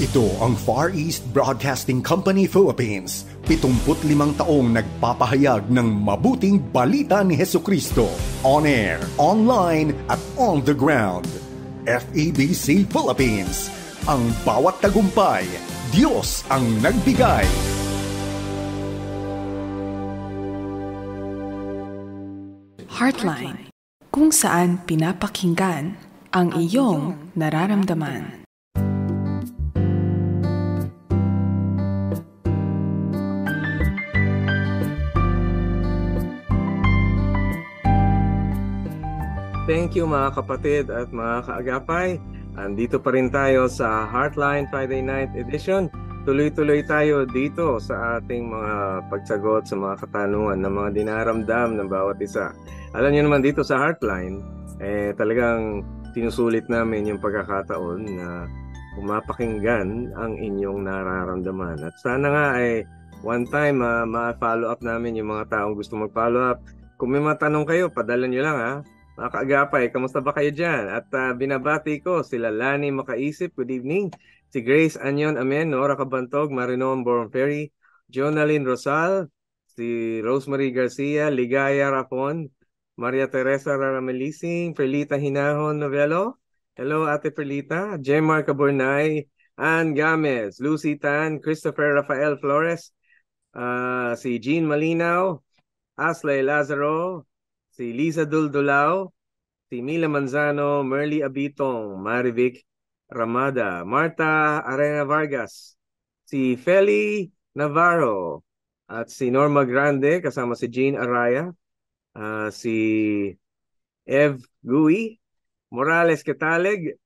Ito ang Far East Broadcasting Company Philippines, 75 taong nagpapahayag ng mabuting balita ni Hesukristo. On air, online, at on the ground. FEBC Philippines, ang bawat tagumpay, Diyos ang nagbigay. Heartline, kung saan pinapakinggan ang iyong nararamdaman. Thank you mga kapatid at mga kaagapay. Andito pa rin tayo sa Heartline Friday Night Edition. Tuloy-tuloy tayo dito sa ating mga pagsagot sa mga katanungan ng mga dinaramdam ng bawat isa. Alam niyo naman dito sa Heartline, talagang sinusulit namin yung pagkakataon na pumapakinggan ang inyong nararamdaman. At sana nga one time ma-follow up namin yung mga taong gusto mag-follow up. Kung may mga tanong kayo, padala nyo lang ha. Mga kaagapay, kamusta ba kayo dyan? At binabati ko sila Lani Makaisip, good evening. Si Grace Anyon Amen, Nora Cabantog, Marinon Bornferry, Jonalyn Rosal, si Rosemary Garcia, Ligaya Rapon, Maria Teresa Raramelising, Perlita Hinahon Novelo. Hello Ate Perlita, Jemar Caburnay, Ann Gamez, Lucy Tan, Christopher Rafael Flores, si Jean Malinaw, Aslay Lazaro, si Lisa Duldulao, si Mila Manzano, Merly Abitong, Marivic Ramada, Marta Arena Vargas, si Feli Navarro, at si Norma Grande, kasama si Jean Araya, si Ev Gui, Morales Ketaleg,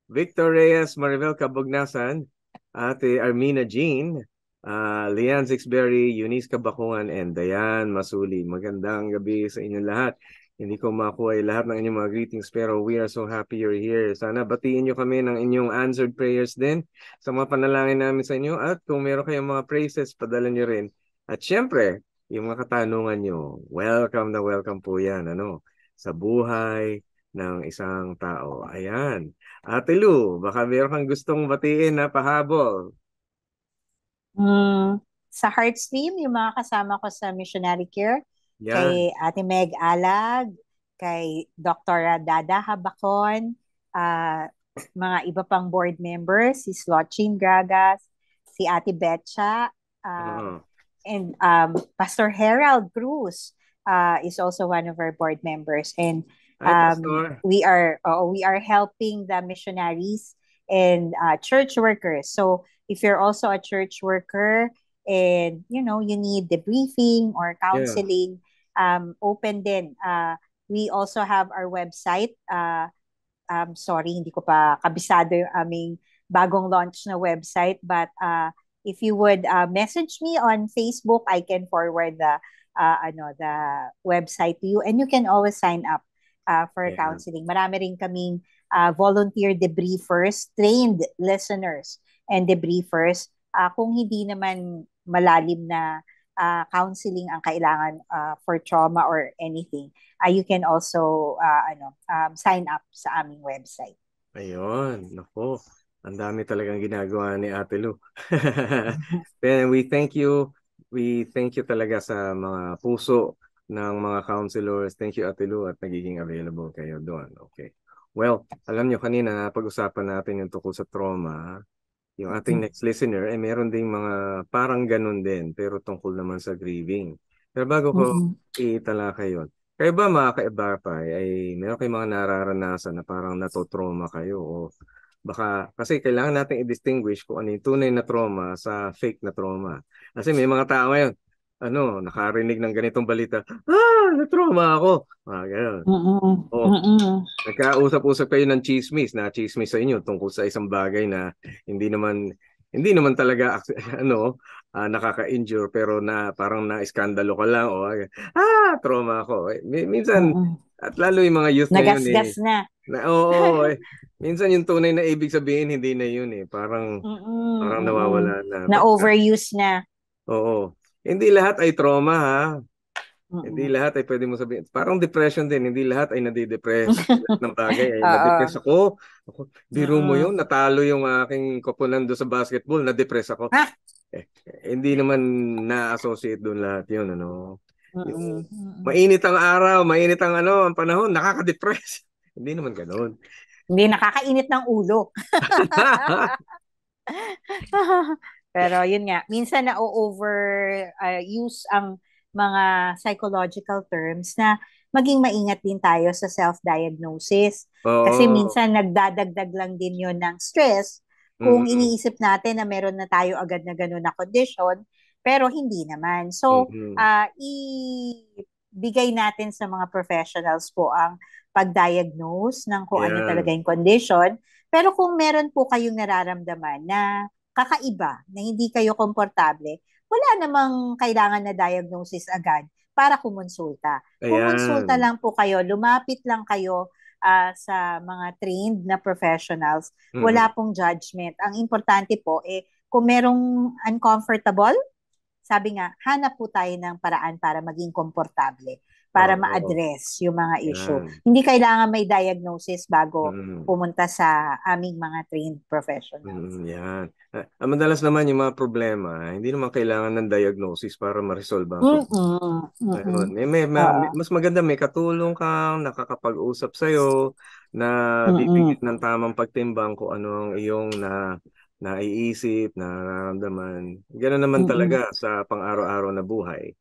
Victor Reyes, Maribel Cabugnasan, Ate Armina Jean, Lian Sixberry, Eunice Kabakungan, and Dayan Masuli. Magandang gabi sa inyong lahat. Hindi ko makuha lahat ng inyong mga greetings, pero we are so happy you're here. Sana batiin nyo kami ng inyong answered prayers din sa mga panalangin namin sa inyo. At kung meron kayong mga praises, padala nyo rin. At syempre, yung mga katanungan nyo, welcome na welcome po yan, sa buhay ng isang tao. Ayan. Ate Lu, baka meron kang gustong batiin na pahabol. Sa Heartstream, yung mga kasama ko sa missionary care, Yan. kay Ate Meg Alag, kay Dr. Dada Habakon, mga iba pang board members, si Slotchin Gragas, si Ate Betcha, and Pastor Harold Cruz is also one of our board members. And we are helping the missionaries and church workers. So if you're also a church worker and you need debriefing or counseling, open din. We also have our website. Sorry, hindi ko pa kabisado yung aming bagong launch na website, but if you would message me on Facebook, I can forward the website to you, and you can always sign up for counseling. Marami rin kaming volunteer debriefers, trained listeners and debriefers. Kung hindi naman malalim na counseling ang kailangan for trauma or anything, you can also sign up sa aming website. Ayun, nako. Ang dami talagang ginagawa ni Ate Lu. Then we thank you. We thank you talaga sa mga puso ng mga counselors. Thank you, Ate Lu, at nagiging available kayo doon. Okay. Well, alam nyo kanina, pag-usapan natin yung tungkol sa trauma. Yung ating next listener, meron ding mga parang ganun din, pero tungkol naman sa grieving. Pero bago ko itala kayo, kayo ba mga kaibapay, meron kayong mga nararanasan na parang natotrauma kayo? O baka, kasi kailangan natin i-distinguish kung ano yung tunay na trauma sa fake na trauma. Kasi may mga tao ngayon, nakarinig ng ganitong balita, na-trauma ako. Ganun. Nagkausap-usap kayo ng chismis, na chismis sa inyo tungkol sa isang bagay na hindi naman talaga nakaka-injure, pero na parang na-iskandalo ka lang, trauma ako. Minsan, at lalo yung mga youth ngayon nagasgas na. Minsan yung tunay na ibig sabihin, hindi na yun parang nawawala na. Na-overuse na. Oo. Hindi lahat ay trauma, ha? Hindi Mm-mm. lahat ay pwede mo sabihin. Parang depression din, hindi lahat ay nadidepress. Lahat ng bagay ay Oo. nadepress ako. Biro mo Mm-mm. yun, natalo yung aking koponan doon sa basketball, nadepress ako. Ah! Hindi naman na-associate doon lahat yun, ano. Mm-mm. Yung Mm-mm. mainit ang araw, mainit ang ang panahon, nakaka-depress. Hindi naman ganoon. Hindi nakakainit ng ulo. Pero yun nga, minsan na-over use ang mga psychological terms na maging maingat din tayo sa self-diagnosis. Kasi Oo. minsan nagdadagdag lang din yun ng stress kung Mm-mm. iniisip natin na meron na tayo agad na gano'n na condition, pero hindi naman. So, Mm-mm. ibigay natin sa mga professionals po ang pag-diagnose ng kung ano talaga Yan. yung condition. Pero kung meron po kayong nararamdaman na kakaiba, na hindi kayo komportable, wala namang kailangan na diagnosis agad para kumonsulta. Kumonsulta Ayan. lang po kayo, lumapit lang kayo sa mga trained na professionals. Wala Mm-mm. pong judgment. Ang importante po, kung merong uncomfortable, sabi nga, hanap po tayo ng paraan para maging komportable, para Oo. ma-address yung mga issue. Yan. Hindi kailangan may diagnosis bago Mm. pumunta sa aming mga trained professionals. Yan. Madalas naman yung mga problema, hindi naman kailangan ng diagnosis para ma-resolve ang problema. Mm-mm. Mm-mm. Ayun. Oo. Mas maganda may katulong kang nakakapag-usap sa'yo na Mm-mm. bibigyan ng tamang pagtimbang kung ano ang iyong naiisip, nararamdaman. Gano'n naman Mm-mm. talaga sa pang-araw-araw na buhay.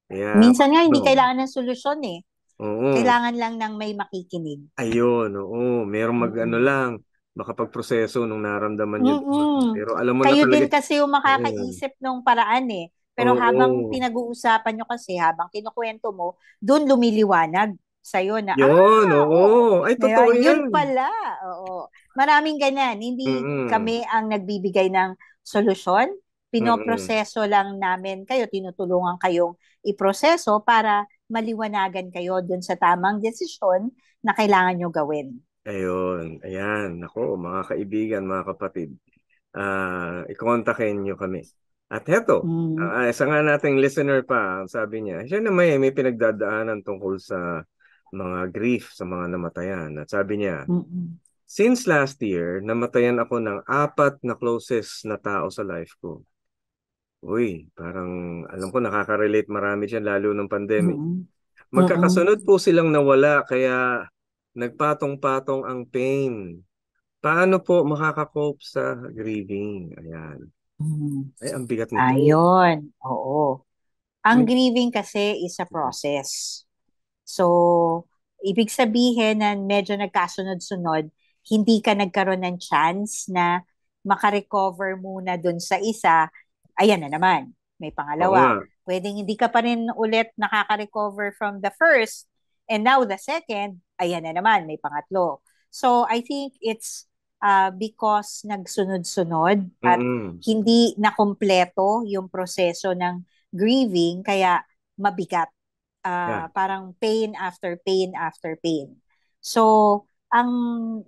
Kaya, Minsan nga hindi ano, kailangan ng solusyon eh. oo, Kailangan lang ng may makikinig. ayun, oo, merong mag-ano Mm-mm. lang, makapagproseso nung naramdaman nyo doon. Mm-mm. Pero alam mo na Kayo talaga, din kasi yung oo, makakaisip ng paraan eh. Pero habang oo, pinag-uusapan nyo kasi, habang kinukwento mo, doon lumiliwanag sa'yo na, yun, oo, oo, ay, totoo ngayon, yun yan. pala. Oo. Maraming ganyan. Hindi Mm-mm. kami ang nagbibigay ng solusyon. Mm-mm. Pinoproseso lang namin kayo, tinutulungan kayong iproseso para maliwanagan kayo doon sa tamang desisyon na kailangan nyo gawin. Ayun, ayan, ako, mga kaibigan, mga kapatid, i-contactin nyo kami. At heto, Mm. isa nga nating listener pa, ang sabi niya, siya na may pinagdadaanan tungkol sa mga grief sa mga namatayan. At sabi niya, Mm-mm. since last year, namatayan ako ng 4 na closest na tao sa life ko. Uy, parang alam ko nakaka-relate marami dyan, lalo ng pandemic. Mm. Mm. Magkakasunod po silang nawala, kaya nagpatong-patong ang pain. Paano po makaka-cope sa grieving? Ayan. Mm. Ay, ang bigat nito. Ayun, oo. Ang May- grieving kasi is a process. So, ibig sabihin na medyo nagkasunod-sunod, hindi ka nagkaroon ng chance na makarecover muna dun sa isa, ayan na naman, may Oo nga. pangalawa. Pwedeng hindi ka pa rin ulit nakaka-recover from the first, and now the second, ayan na naman, may pangatlo. So, I think it's because nagsunod-sunod at Mm-mm. hindi nakumpleto yung proseso ng grieving, kaya mabigat, Yeah. parang pain after pain after pain. So, ang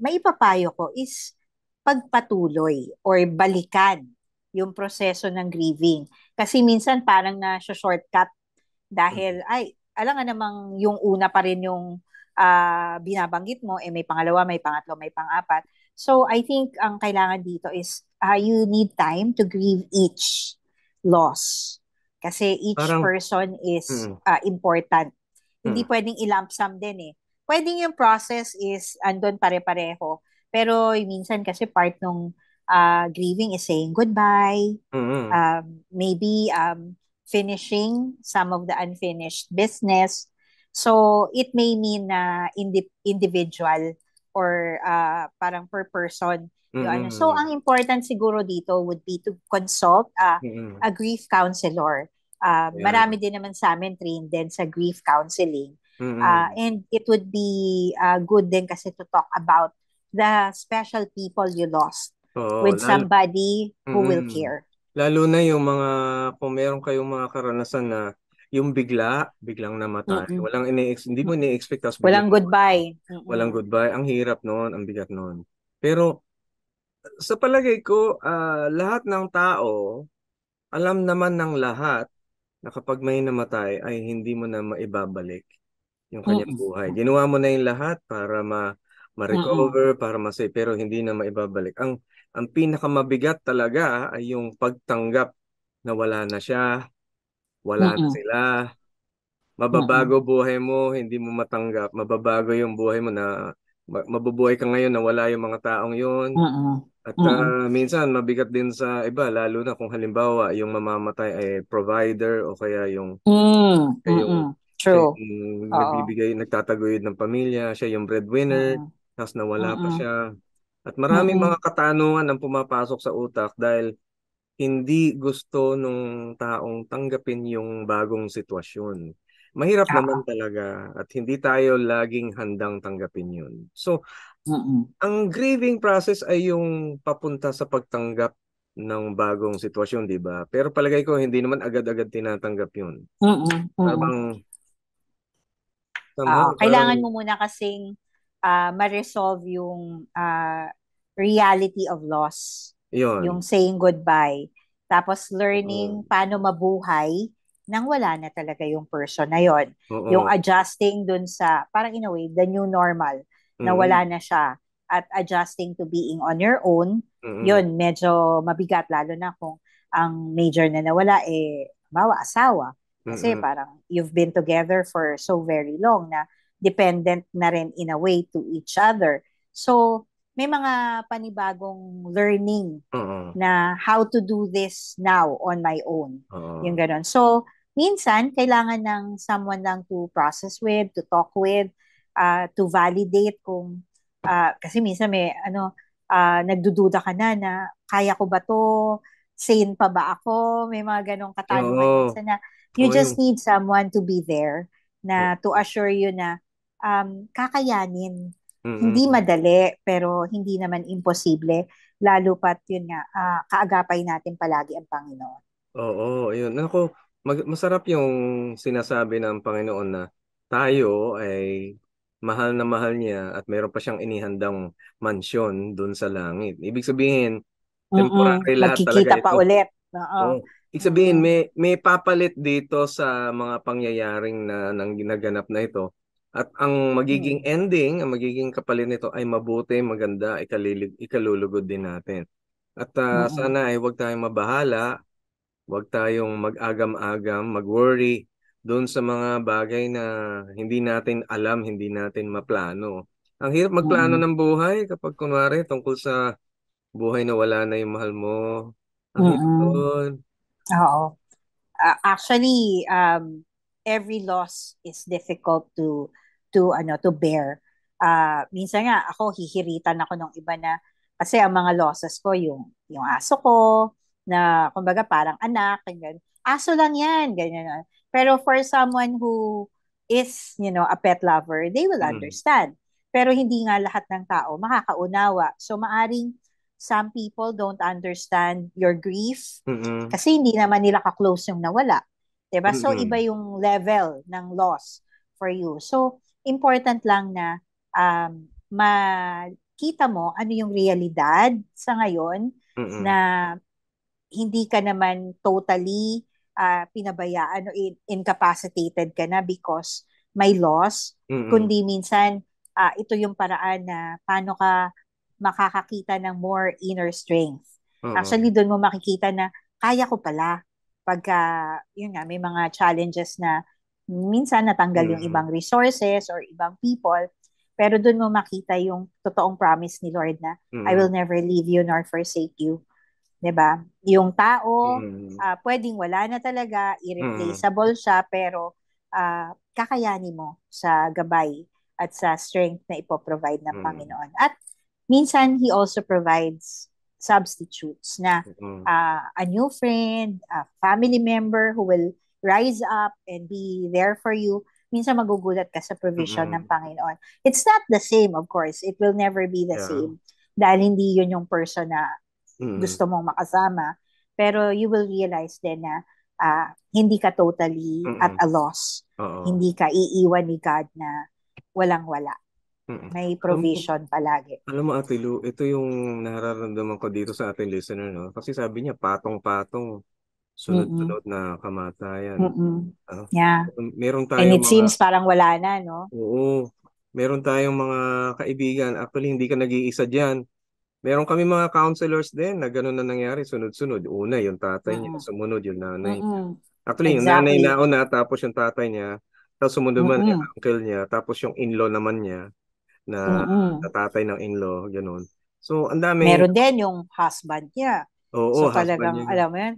maipapayo ko is pagpatuloy or balikan yung proseso ng grieving. Kasi minsan parang na-shortcut dahil, ay, alam nga namang yung una pa rin yung binabanggit mo, may pangalawa, may pangatlo, may pang-apat. So, I think ang kailangan dito is you need time to grieve each loss. Kasi each Parang, person is mm, important. Hindi mm, pwedeng ilump sum din eh. Pwedeng yung process is andun pare-pareho. Pero minsan kasi part nung grieving is saying goodbye, mm, maybe finishing some of the unfinished business. So it may mean na individual or parang per person yung ano. So mm, ang important siguro dito would be to consult mm, a grief counselor. Marami ayan. din naman sa amin trained din sa grief counseling. Mm, And it would be good din kasi to talk about the special people you lost oo, with somebody who will mm, care. lalo na yung mga, kung meron kayong mga karanasan na yung biglang namatay. Mm-mm. Hindi mo ini-expect, tapos biglang Walang namatay. goodbye. Walang Mm-mm. goodbye. Ang hirap noon, ang bigat noon. Pero sa palagay ko, lahat ng tao, alam naman ng lahat na kapag may namatay ay hindi mo na maibabalik yung kanyang Mm-mm. buhay. Ginawa mo na yung lahat para Mm-mm. ma-recover, para ma-save, pero hindi na maibabalik. Ang pinakamabigat talaga ay yung pagtanggap na wala na siya, wala na Mm-mm. sila. Mm-mm. Mababago buhay mo, hindi mo matanggap. Mababago yung buhay mo na mabubuhay ka ngayon na wala yung mga taong yun. Mm-mm. At Mm-mm. minsan mabigat din sa iba, lalo na kung halimbawa yung mamamatay ay provider o kaya Mm. yung Mm-mm. siya True. yung Oo. nagtataguyod ng pamilya, siya yung breadwinner, Mm-mm. tapos nawala pa Mm-mm. siya. At maraming mga Mm-mm. katanungan ang pumapasok sa utak dahil hindi gusto nung taong tanggapin yung bagong sitwasyon. Mahirap naman Oo. talaga at hindi tayo laging handang tanggapin yun. So, Mm-mm. ang grieving process ay yung papunta sa pagtanggap ng bagong sitwasyon, di ba? Pero palagay ko, hindi naman agad-agad tinatanggap yun. Mm-mm. Mm-mm. Parang, somehow, Oo, kailangan parang, mo muna kasing ma-resolve yung reality of loss, yung yun. saying goodbye. Tapos Oo. learning paano mabuhay nang wala na talaga yung person na yon. Yung Oo. adjusting dun sa, parang in a way, the new normal, na wala Mm-mm. na siya. At adjusting to being on your own, Mm-mm. yun, medyo mabigat, lalo na kung ang major na nawala, bawa asawa. Kasi Mm-mm. parang you've been together for so very long na dependent na rin in a way to each other. So, may mga panibagong learning Oo. na how to do this now on my own. Yung Oo. ganon. So, minsan, kailangan ng someone lang to process with, to talk with, to validate kung, kasi minsan may, nagdududa ka na kaya ko ba to? Sane pa ba ako? May mga ganong katanungan Oo. minsan na you Oo, yung, just need someone to be there oo. na to assure you na kakayanin. Hindi Mm-mm. madali, pero hindi naman imposible. Lalo pat yun nga, kaagapay natin palagi ang Panginoon. Oo, ayun. Ako, masarap yung sinasabi ng Panginoon na tayo ay mahal na mahal niya at mayroon pa siyang inihandang mansyon doon sa langit. Ibig sabihin, Mm-mm. temporary lahat talaga Magkikita pa ito. ulit. Oo. Oo. Ibig sabihin, Mm-mm. may papalit dito sa mga pangyayaring nang ginaganap na ito. At ang magiging Mm. ending, ang magiging kapalit nito ay mabuti, maganda, ikalulugod din natin. At Mm-mm. sana ay huwag tayong mabahala. Huwag tayong mag-agam-agam, mag-worry doon sa mga bagay na hindi natin alam, hindi natin maplano. Ang hirap magplano Mm-mm. ng buhay kapag kunwari tungkol sa buhay na wala na yung mahal mo. Ang hirap Mm-mm. doon. Oo. Actually, every loss is difficult to bear. Minsan nga ako hihiritan ako ng iba na kasi ang mga losses ko yung aso ko na kumbaga parang anak, ganyan. Aso lang 'yan, ganyan. Pero for someone who is, a pet lover, they will Mm. understand. Pero hindi nga lahat ng tao makakaunawa. So maaring some people don't understand your grief Mm-mm. kasi hindi naman nila ka-close yung nawala. 'Di ba? So, iba Mm-mm. yung level ng loss for you. So, important lang na makita mo ano yung realidad sa ngayon na Mm-mm. hindi ka naman totally pinabayaan o incapacitated ka na because may loss, Mm-mm. kundi minsan ito yung paraan na paano ka makakakita ng more inner strength. Oo. Actually, doon mo makikita na kaya ko pala pagka, yun nga, may mga challenges na minsan natanggal yung Mm-mm. ibang resources or ibang people, pero doon mo makita yung totoong promise ni Lord na I will Mm-mm. never leave you nor forsake you. 'Di ba? Yung tao, Mm-mm. pwedeng wala na talaga, Mm-mm. irreplaceable siya, pero kakayanin mo sa gabay at sa strength na ipoprovide ng Mm-mm. Panginoon. At minsan, He also provides substitutes na Mm-mm. a new friend, a family member who will rise up and be there for you. Minsan magugulat ka sa provision ng Mm-mm. Panginoon. It's not the same, of course. It will never be the Yeah. same dahil hindi yun yung person na Mm-mm. gusto mong makasama. Pero you will realize din na hindi ka totally at Mm-mm. a loss. Oo. Hindi ka iiwan ni God na walang-wala. Mm-mm. May Alam mo, provision palagi. Ate Lu, ito yung nararamdaman ko dito sa ating listener, no? Kasi sabi niya, patong-patong. Mm-mm. sunod-sunod na kamatayan. Mm-mm. Ano? Yeah. Meron And tayong it mga, seems parang wala na, no? oo, meron tayong mga kaibigan. Actually, hindi ka nag-iisa dyan. Meron kami mga counselors din na gano'n na nangyari sunod-sunod. Una, yung tatay niya, Mm-mm. sumunod yung nanay niya. Mm-mm. Actually, yung nanay Exactly. nauna, tapos yung tatay niya, tapos sumunod man yung Mm-mm. uncle niya, tapos yung in-law naman niya, na Mm-mm. tatay ng in-law, gano'n. So, ang daming, Meron din yung husband niya. oo, So husband talagang, niya. alam mo yun.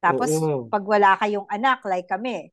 Tapos, Oo. pag wala kayong anak, like kami,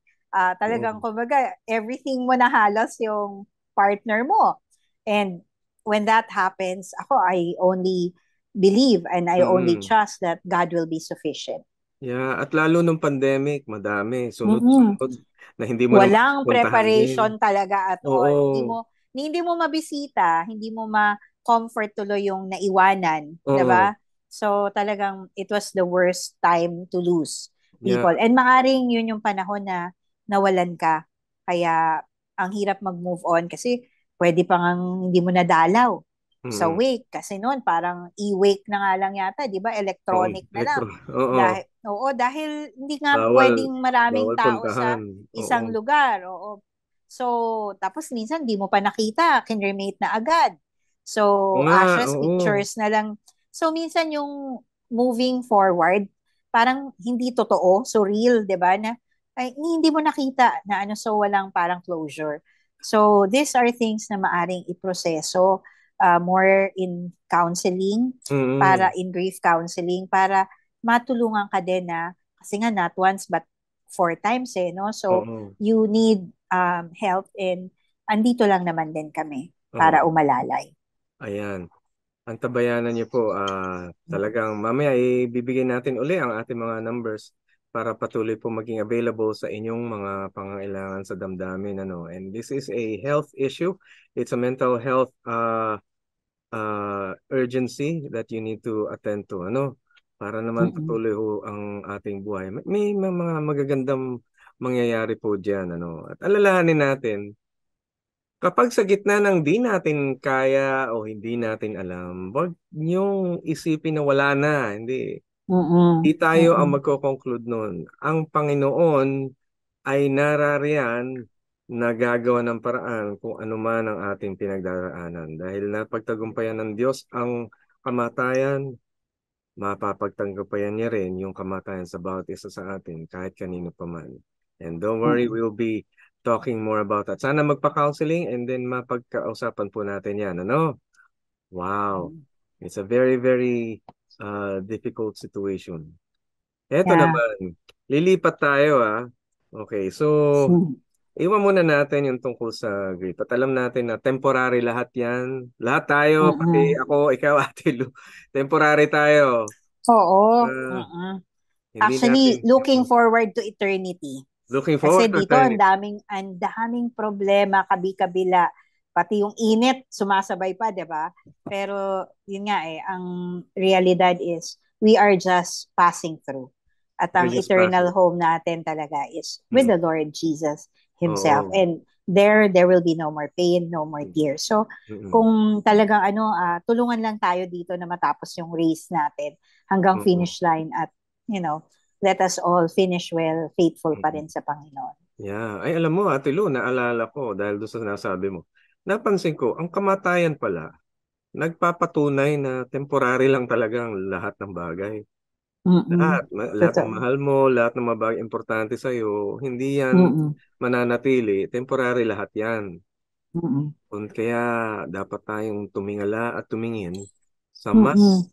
talagang, Oo. kumbaga, everything mo na halos yung partner mo. And when that happens, ako, I only believe and I only Mm. trust that God will be sufficient. Yeah, at lalo nung pandemic, madami, Mm-mm. sunod-sunod na hindi mo naman Walang puntahan din. preparation talaga at all. Oo. Hindi mo mabisita, hindi mo ma-comfort tuloy yung naiwanan, 'di Oo. ba? So talagang it was the worst time to lose Yeah. people. And maaring yun yung panahon na nawalan ka. Kaya ang hirap mag-move on kasi pwede pa ngang hindi mo nadalaw sa Mm. wake kasi noon parang e-wake na nga lang yata, 'di ba? Oo, Electronic na lang. oo. Dahil hindi nga Bawal, pwedeng maraming bawal tao sa puntahan. Oo. isang lugar. Oo. So, tapos minsan di mo pa nakita, kinremate na agad. Oo So, nga, ashes, oo. pictures na lang. So, minsan yung moving forward, parang hindi totoo, so real, di ba? Na, ay, hindi mo nakita na ano, so walang parang closure. So, these are things na maaring iproseso more in counseling, para Mm. in grief counseling, para matulungan ka din na, kasi nga not once but four times no? So, Oo. you need help and andito lang naman din kami para Oo. umalalay. Ayan. Ang tabayanan niyo po, talagang mamaya ibibigay natin uli ang ating mga numbers para patuloy po maging available sa inyong mga pangangailangan sa damdamin. Ano? And this is a health issue. It's a mental health urgency that you need to attend to. Ano? Para naman Mm-mm. patuloy ho ang ating buhay. May mga magagandang mangyayari po dyan. Ano? At alalahanin natin, kapag sa gitna ng di natin kaya o hindi natin alam, wag niyong isipin na wala na. Hindi. Di Mm-mm. tayo ang Mm-mm. magko-conclude nun. Ang Panginoon ay narariyan na gagawa ng paraan kung ano man ang ating pinagdaraanan. Dahil napagtagumpayan ng Diyos ang kamatayan, mapapagtagumpayan niya rin yung kamatayan sa bawat isa sa atin, kahit kanino pa man. And don't worry, Mm-mm. we'll be talking more about that. Sana magpa-counseling and then mapagkausapan po natin yan. Ano? Wow. It's a very, very difficult situation. Eto Yeah. naman, lilipat tayo Okay, so iwan muna natin yung tungkol sa grief. At alam natin na temporary lahat yan. Lahat tayo, pati Mm-mm. ako, ikaw, Ate Lu. Temporary tayo. Oo. Ah, Mm-mm. hindi Actually, natin. looking forward to eternity. Looking Kasi forward to dito ang eternity. daming problema kabi-kabila. Pati yung init sumasabay pa, 'di ba? Pero yun nga ang realidad is we are just passing through. At We're ang just eternal passing. home natin talaga is with Hmm. the Lord Jesus himself. Oo. And there will be no more pain, no more tears. So Mm-mm. kung talagang tulungan lang tayo dito na matapos yung race natin hanggang Oo. finish line at let us all finish well, faithful pa rin sa Panginoon. Yeah. Ay, alam mo, Ate Lu, naalala ko dahil doon sa sinasabi mo. Napansin ko, ang kamatayan pala, nagpapatunay na temporary lang talaga ang lahat ng bagay. Mm-mm. Lahat ng Totoo. mahal mo, lahat ng mga bagay importante sa'yo, hindi yan Mm-mm. mananatili. Temporary lahat yan. Mm-mm. Kaya dapat tayong tumingala at tumingin sa Mm-mm.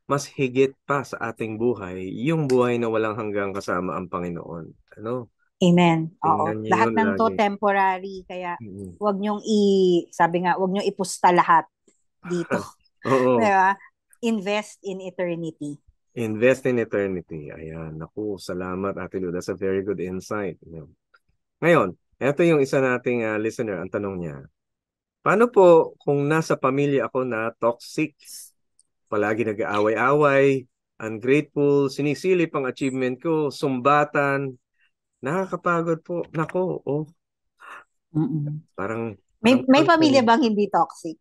mas higit pa sa ating buhay, yung buhay na walang hanggang kasama ang Panginoon. Ano? Amen. Oo. Tingnan niyo Lahat yun ng to lagi. temporary, kaya Mm. sabi nga, wag niyong ipusta lahat dito. Oo. Diba? Invest in eternity. Invest in eternity. Ayan. Naku, salamat Ate Lu. That's a very good insight. Ngayon, eto yung isa nating listener. Ang tanong niya, paano po kung nasa pamilya ako na toxic? Palagi nag-aaway-away, ungrateful, sinisilip ang achievement ko, sumbatan, nakakapagod po. Nako, Mm-mm. parang May pamilya bang hindi toxic?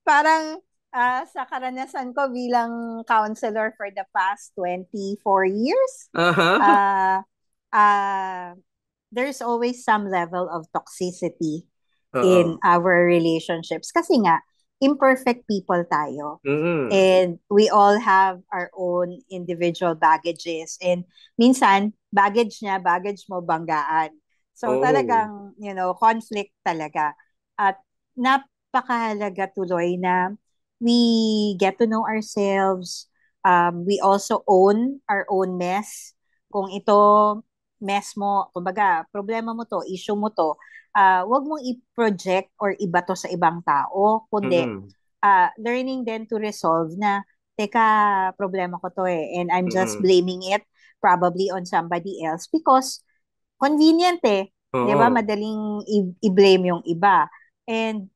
Parang Sa karanasan ko bilang counselor for the past 24 years, Aha. uh, uh, there's always some level of toxicity in Oo. our relationships. Kasi nga, imperfect people tayo. Mm-mm. And we all have our own individual baggages. And minsan, baggage niya, baggage mo, banggaan. So Oo. talagang, conflict talaga. At napakahalaga tuloy na we get to know ourselves. We also own our own mess. Kung ito, mess mo, kumbaga, problema mo to, issue mo to, wag mong i-project or iba to sa ibang tao, kundi Mm-mm. learning then to resolve na, teka, problema ko to and I'm just Mm-mm. blaming it probably on somebody else because convenient 'di ba? Oo. Madaling i-blame yung iba. And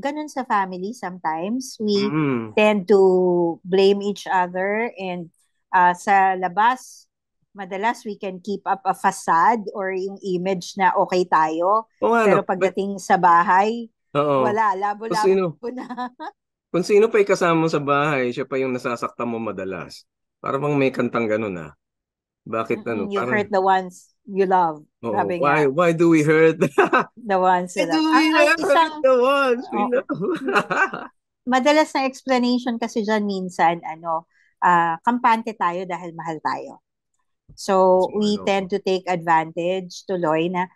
ganun sa family sometimes, we Mm-mm. tend to blame each other and sa labas, madalas we can keep up a facade or yung image na okay tayo. Oo nga, no? Pero pagdating sa bahay, Oo. wala, Kung labo-labo sino, na. kung sino pa ikasama mo sa bahay, siya pa yung nasasaktan mo madalas. Para bang may kantang ganun ah. Bakit ano? You Parang, hurt the ones you love. oo. Sabi Why, nga, why do we hurt? the ones Why you do love. we Ang hurt isang, the ones we oh, love? madalas na explanation kasi dyan minsan, kampante tayo dahil mahal tayo. So, we Ano, tend to take advantage tuloy na,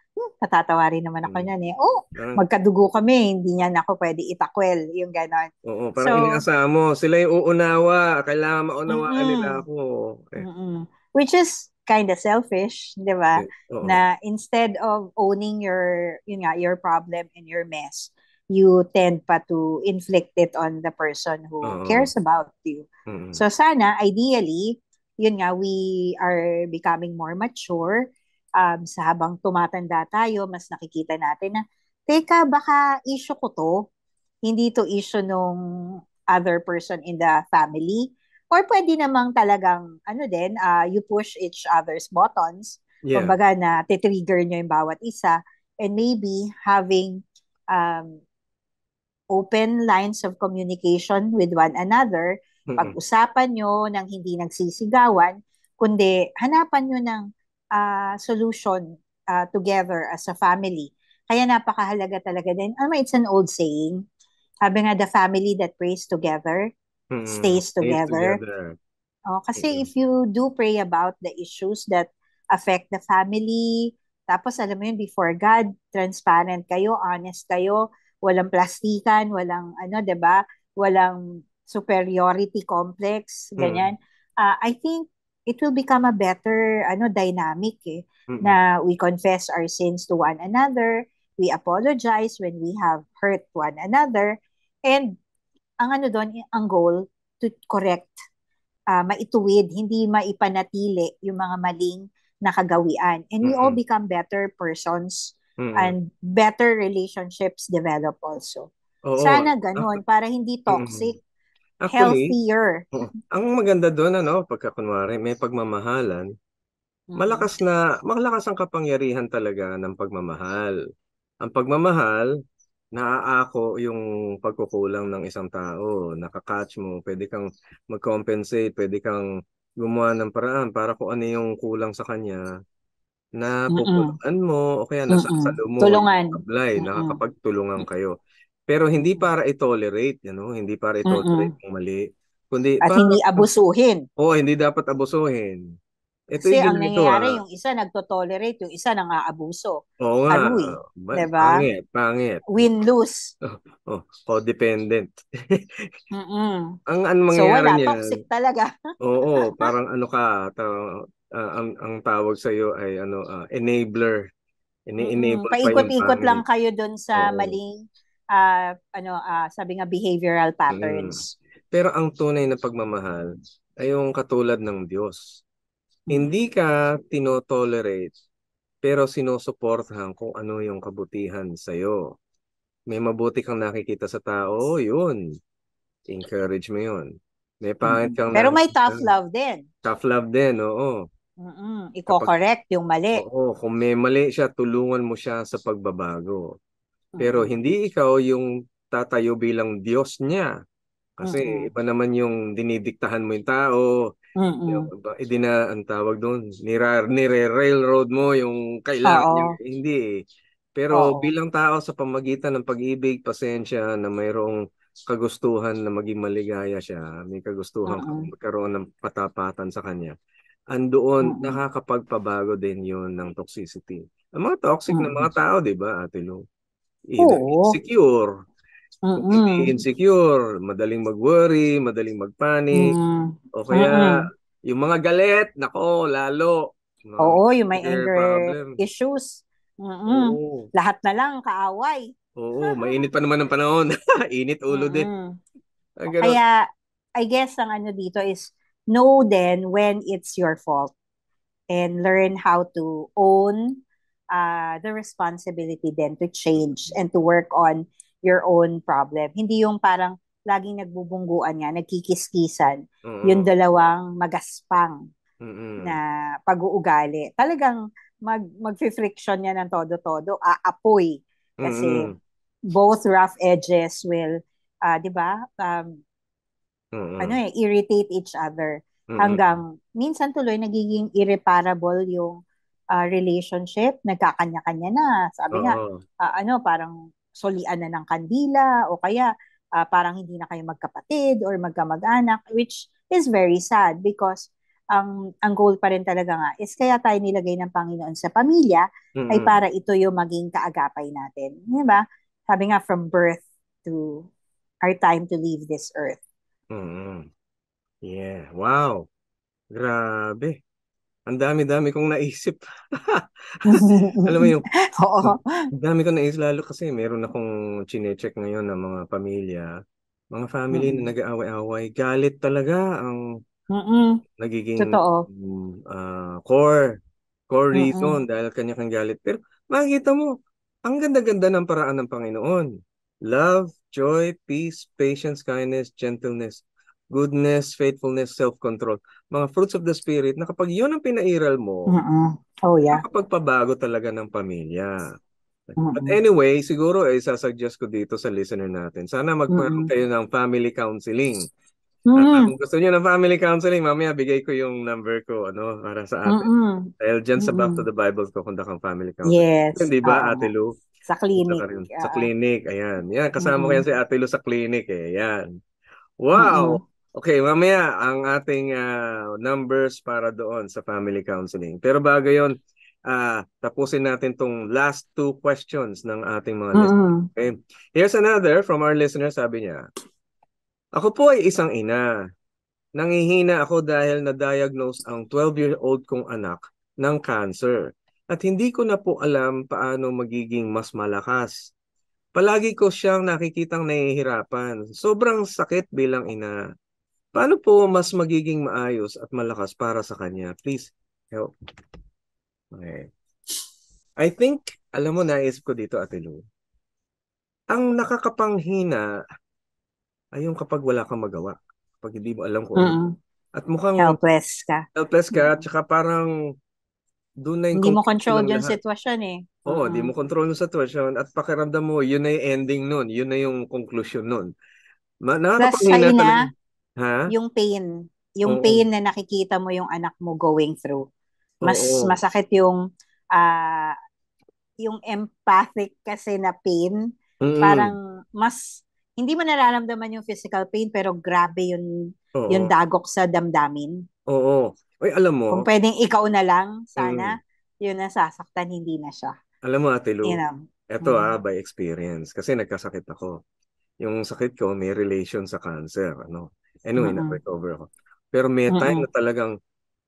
patatawarin naman ako mm, niyan eh. Oh, parang, magkadugo kami, hindi niyan ako pwede itakwel, yung ganon. oo, parang So, inaasama mo, sila yung uunawa, kailangan maunawaan nila mm-mm, ako. Eh, mm-mm. Which is kind of selfish, di ba? oo, Na instead of owning your problem and your mess, you tend pa to inflict it on the person who oo, cares about you. mm, So sana, ideally, yun nga, we are becoming more mature. Sa habang tumatanda tayo, mas nakikita natin na, teka, baka issue ko to. Hindi to issue nung other person in the family. Or pwede namang talagang, you push each other's buttons. yeah, Kumbaga na titrigger nyo yung bawat isa. And maybe having um, open lines of communication with one another, mm, pag-usapan nyo ng hindi nagsisigawan, kundi hanapan nyo ng solution together as a family. Kaya napakahalaga talaga din. It's an old saying. Sabi nga, the family that prays together stays stays together. together. Kasi Mm, if you do pray about the issues that affect the family, tapos alam mo yun, before God, transparent kayo, honest kayo, walang plastikan, walang 'di ba? Walang superiority complex, mm, ganyan. I think it will become a better dynamic mm, na we confess our sins to one another, we apologize when we have hurt one another, and ang doon, ang goal to correct, maituwid, hindi maipanatili yung mga maling nakagawian. And we all mm, become better persons mm. and better relationships develop also. Oo, Sana ganun, para hindi mm. toxic, Actually, healthier. oo, ang maganda doon, ano, pagka kunwari may pagmamahalan, Mm-mm. malakas ang kapangyarihan talaga ng pagmamahal. Ang pagmamahal, naaako yung pagkukulang ng isang tao, nakakatch mo, pwede kang mag-compensate, pwede kang gumawa ng paraan para kung ano yung kulang sa kanya, na Mm-mm. pupunan mo, o kaya Mm-mm. nasasalo mo yung Tulungan. sablay, Mm-mm. nakakapagtulungan kayo. Pero hindi Mm-mm. para i-tolerate, hindi para i-tolerate Mm-mm. yung mali, kundi At para, hindi abusuhin. hindi dapat abusuhin. Ito Kasi yung ang ganito nangyayari, yung isa nagto-tolerate, yung isa nang aabuso. Oo nga, Ano diba? pangit, pangit. Win-lose. Codependent. Mm-mm. Ang So mangyayari wala, niyan, toxic talaga. oo, parang ano ka, ang tawag sa iyo ay enabler. Mm-mm. Ini-enable pa yung Paikot-ikot lang pangit. kayo dun sa Oo. maling, sabi nga, behavioral Mm. patterns. Pero ang tunay na pagmamahal ay yung katulad ng Diyos. Mm. Hindi ka tinotolerate, pero sinusuportahan kung ano yung kabutihan sa'yo. May mabuti kang nakikita sa tao, yun. Encourage mo yun. May pangit Mm-mm. kang Pero may nakikita. tough love din. Tough love din, oo. Mm-mm. Kapag, Iko-correct yung mali. kung may mali siya, tulungan mo siya sa pagbabago. Pero Mm-mm. hindi ikaw yung tatayo bilang Diyos niya. Kasi Mm-mm. iba naman yung dinidiktahan mo yung tao, yung Mm-mm. iba, ang tawag doon, nire-railroad mo yung kailangan niya. Oo. Hindi eh. Pero Oo. bilang tao sa pamagitan ng pag-ibig, pasensya, na mayroong kagustuhan na maging maligaya siya, may kagustuhan Mm-mm. magkaroon ng patapatan sa kanya, andoon Mm-mm. nakakapagpabago din yun ng toxicity. Ang mga toxic na Mm-mm. mga tao, di ba, Ate Lu? Either Oo. insecure, kung hindi Mm-mm. insecure, madaling mag-worry, madaling mag-panic, Mm. o kaya Mm-mm. yung mga galit, nako, lalo. Mga Oo, yung may anger anger problem. issues. Mm-mm. Oo. Lahat na lang kaaway. Oo, mainit pa naman ang panahon. Init ulo din. Mm-mm. Ang ganun. Kaya, I guess ang ano dito is know then when it's your fault and learn how to own the responsibility then to change and to work on your own problem. Hindi yung parang laging nagbubungguan nga, nagkikiskisan, yung Oo. dalawang magaspang na Mm-mm. pag-uugali. Talagang mag-friction yan ng todo-todo, aapoy. Kasi Mm-mm. both rough edges will, 'di ba? Mm-mm. Irritate each other Mm-mm. hanggang minsan tuloy nagiging irreparable yung relationship, nagkakanya-kanya na. Sabi nga, Oo. parang solian na ng kandila o kaya parang hindi na kayo magkapatid or magkamag-anak, which is very sad because ang goal pa rin talaga nga is kaya tayo nilagay ng Panginoon sa pamilya ay Mm-mm. para ito yung maging kaagapay natin. Di ba? Sabi nga, from birth to our time to leave this earth. Mm-mm. Yeah. Wow. Grabe. Ang dami-dami kong naisip. Alam mo yung Oo. ang dami kong naisip lalo kasi meron akong chine-check ngayon ng mga pamilya, mga family na Mm-mm. nag-aaway-away. Galit talaga ang Mm-mm. nagiging Totoo. core reason Mm-mm. dahil kanya-kanyang galit. Pero makikita mo, ang ganda-ganda ng paraan ng Panginoon. Love, joy, peace, patience, kindness, gentleness, goodness, faithfulness, self-control. Mga fruits of the Spirit na kapag yun ang pinairal mo, Mm-mm. Oh, yeah. makakapagpabago talaga ng pamilya. But Mm-mm. anyway, siguro sasuggest ko dito sa listener natin, sana magkaroon Mm-mm. kayo ng family counseling. At Mm-mm. kung gusto niyo ng family counseling, mamaya bigay ko yung number ko para sa atin. Mm-mm. Dahil dyan sa Back to Mm-mm. the Bible ko kung kang family counseling. Yes. Hindi Oo ba, nga. Ate Lu? Sa Punta clinic. ka rin. Sa clinic, ayan. Yan, kasama ko yan Mm-mm. si Ate Lu sa clinic eh. Yan. Wow! Mm-mm. Okay, mamaya ang ating numbers para doon sa family counseling. Pero bago yon, tapusin natin tong last two questions ng ating mga listeners. Mm-mm. Okay? Here's another from our listener, sabi niya, ako po ay isang ina. Nangihina ako dahil na-diagnose ang 12-year-old kong anak ng cancer. At hindi ko na po alam paano magiging mas malakas. Palagi ko siyang nakikitang nahihirapan. Sobrang sakit bilang ina. Paano po mas magiging maayos at malakas para sa kanya? Please help. Okay. I think, alam mo, naisip ko dito, Ate Lu. Ang nakakapanghina ay yung kapag wala kang magawa. Kapag hindi mo alam kung ano. Mm-mm. At mukhang Helpless ka. helpless ka, Mm-mm. tsaka parang doon na yung Hindi mo conclusion control ng yung lahat. sitwasyon eh. Oo, di Mm-mm. mo control yung situation at pakiramdam mo, yun na yung ending nun. Yun na yung conclusion nun. Plus, Nakakapanghina talaga. Ha? yung pain. Yung Oo. pain na nakikita mo yung anak mo going through. Mas Oo. masakit ah yung empathic kasi na pain. Mm. Parang mas hindi mo nararamdaman yung physical pain pero grabe yung Oo. dagok sa damdamin. Oo. Uy, alam mo, Kung pwedeng ikaw na lang, mm, sana yun nasasaktan, hindi na siya. alam mo, Ate You Lu, know? eto Mm. by experience, kasi nagkasakit ako. Yung sakit ko may relation sa cancer, ano. Anyway, Mm-mm. na-recover ako. Pero may time Mm-mm. na talagang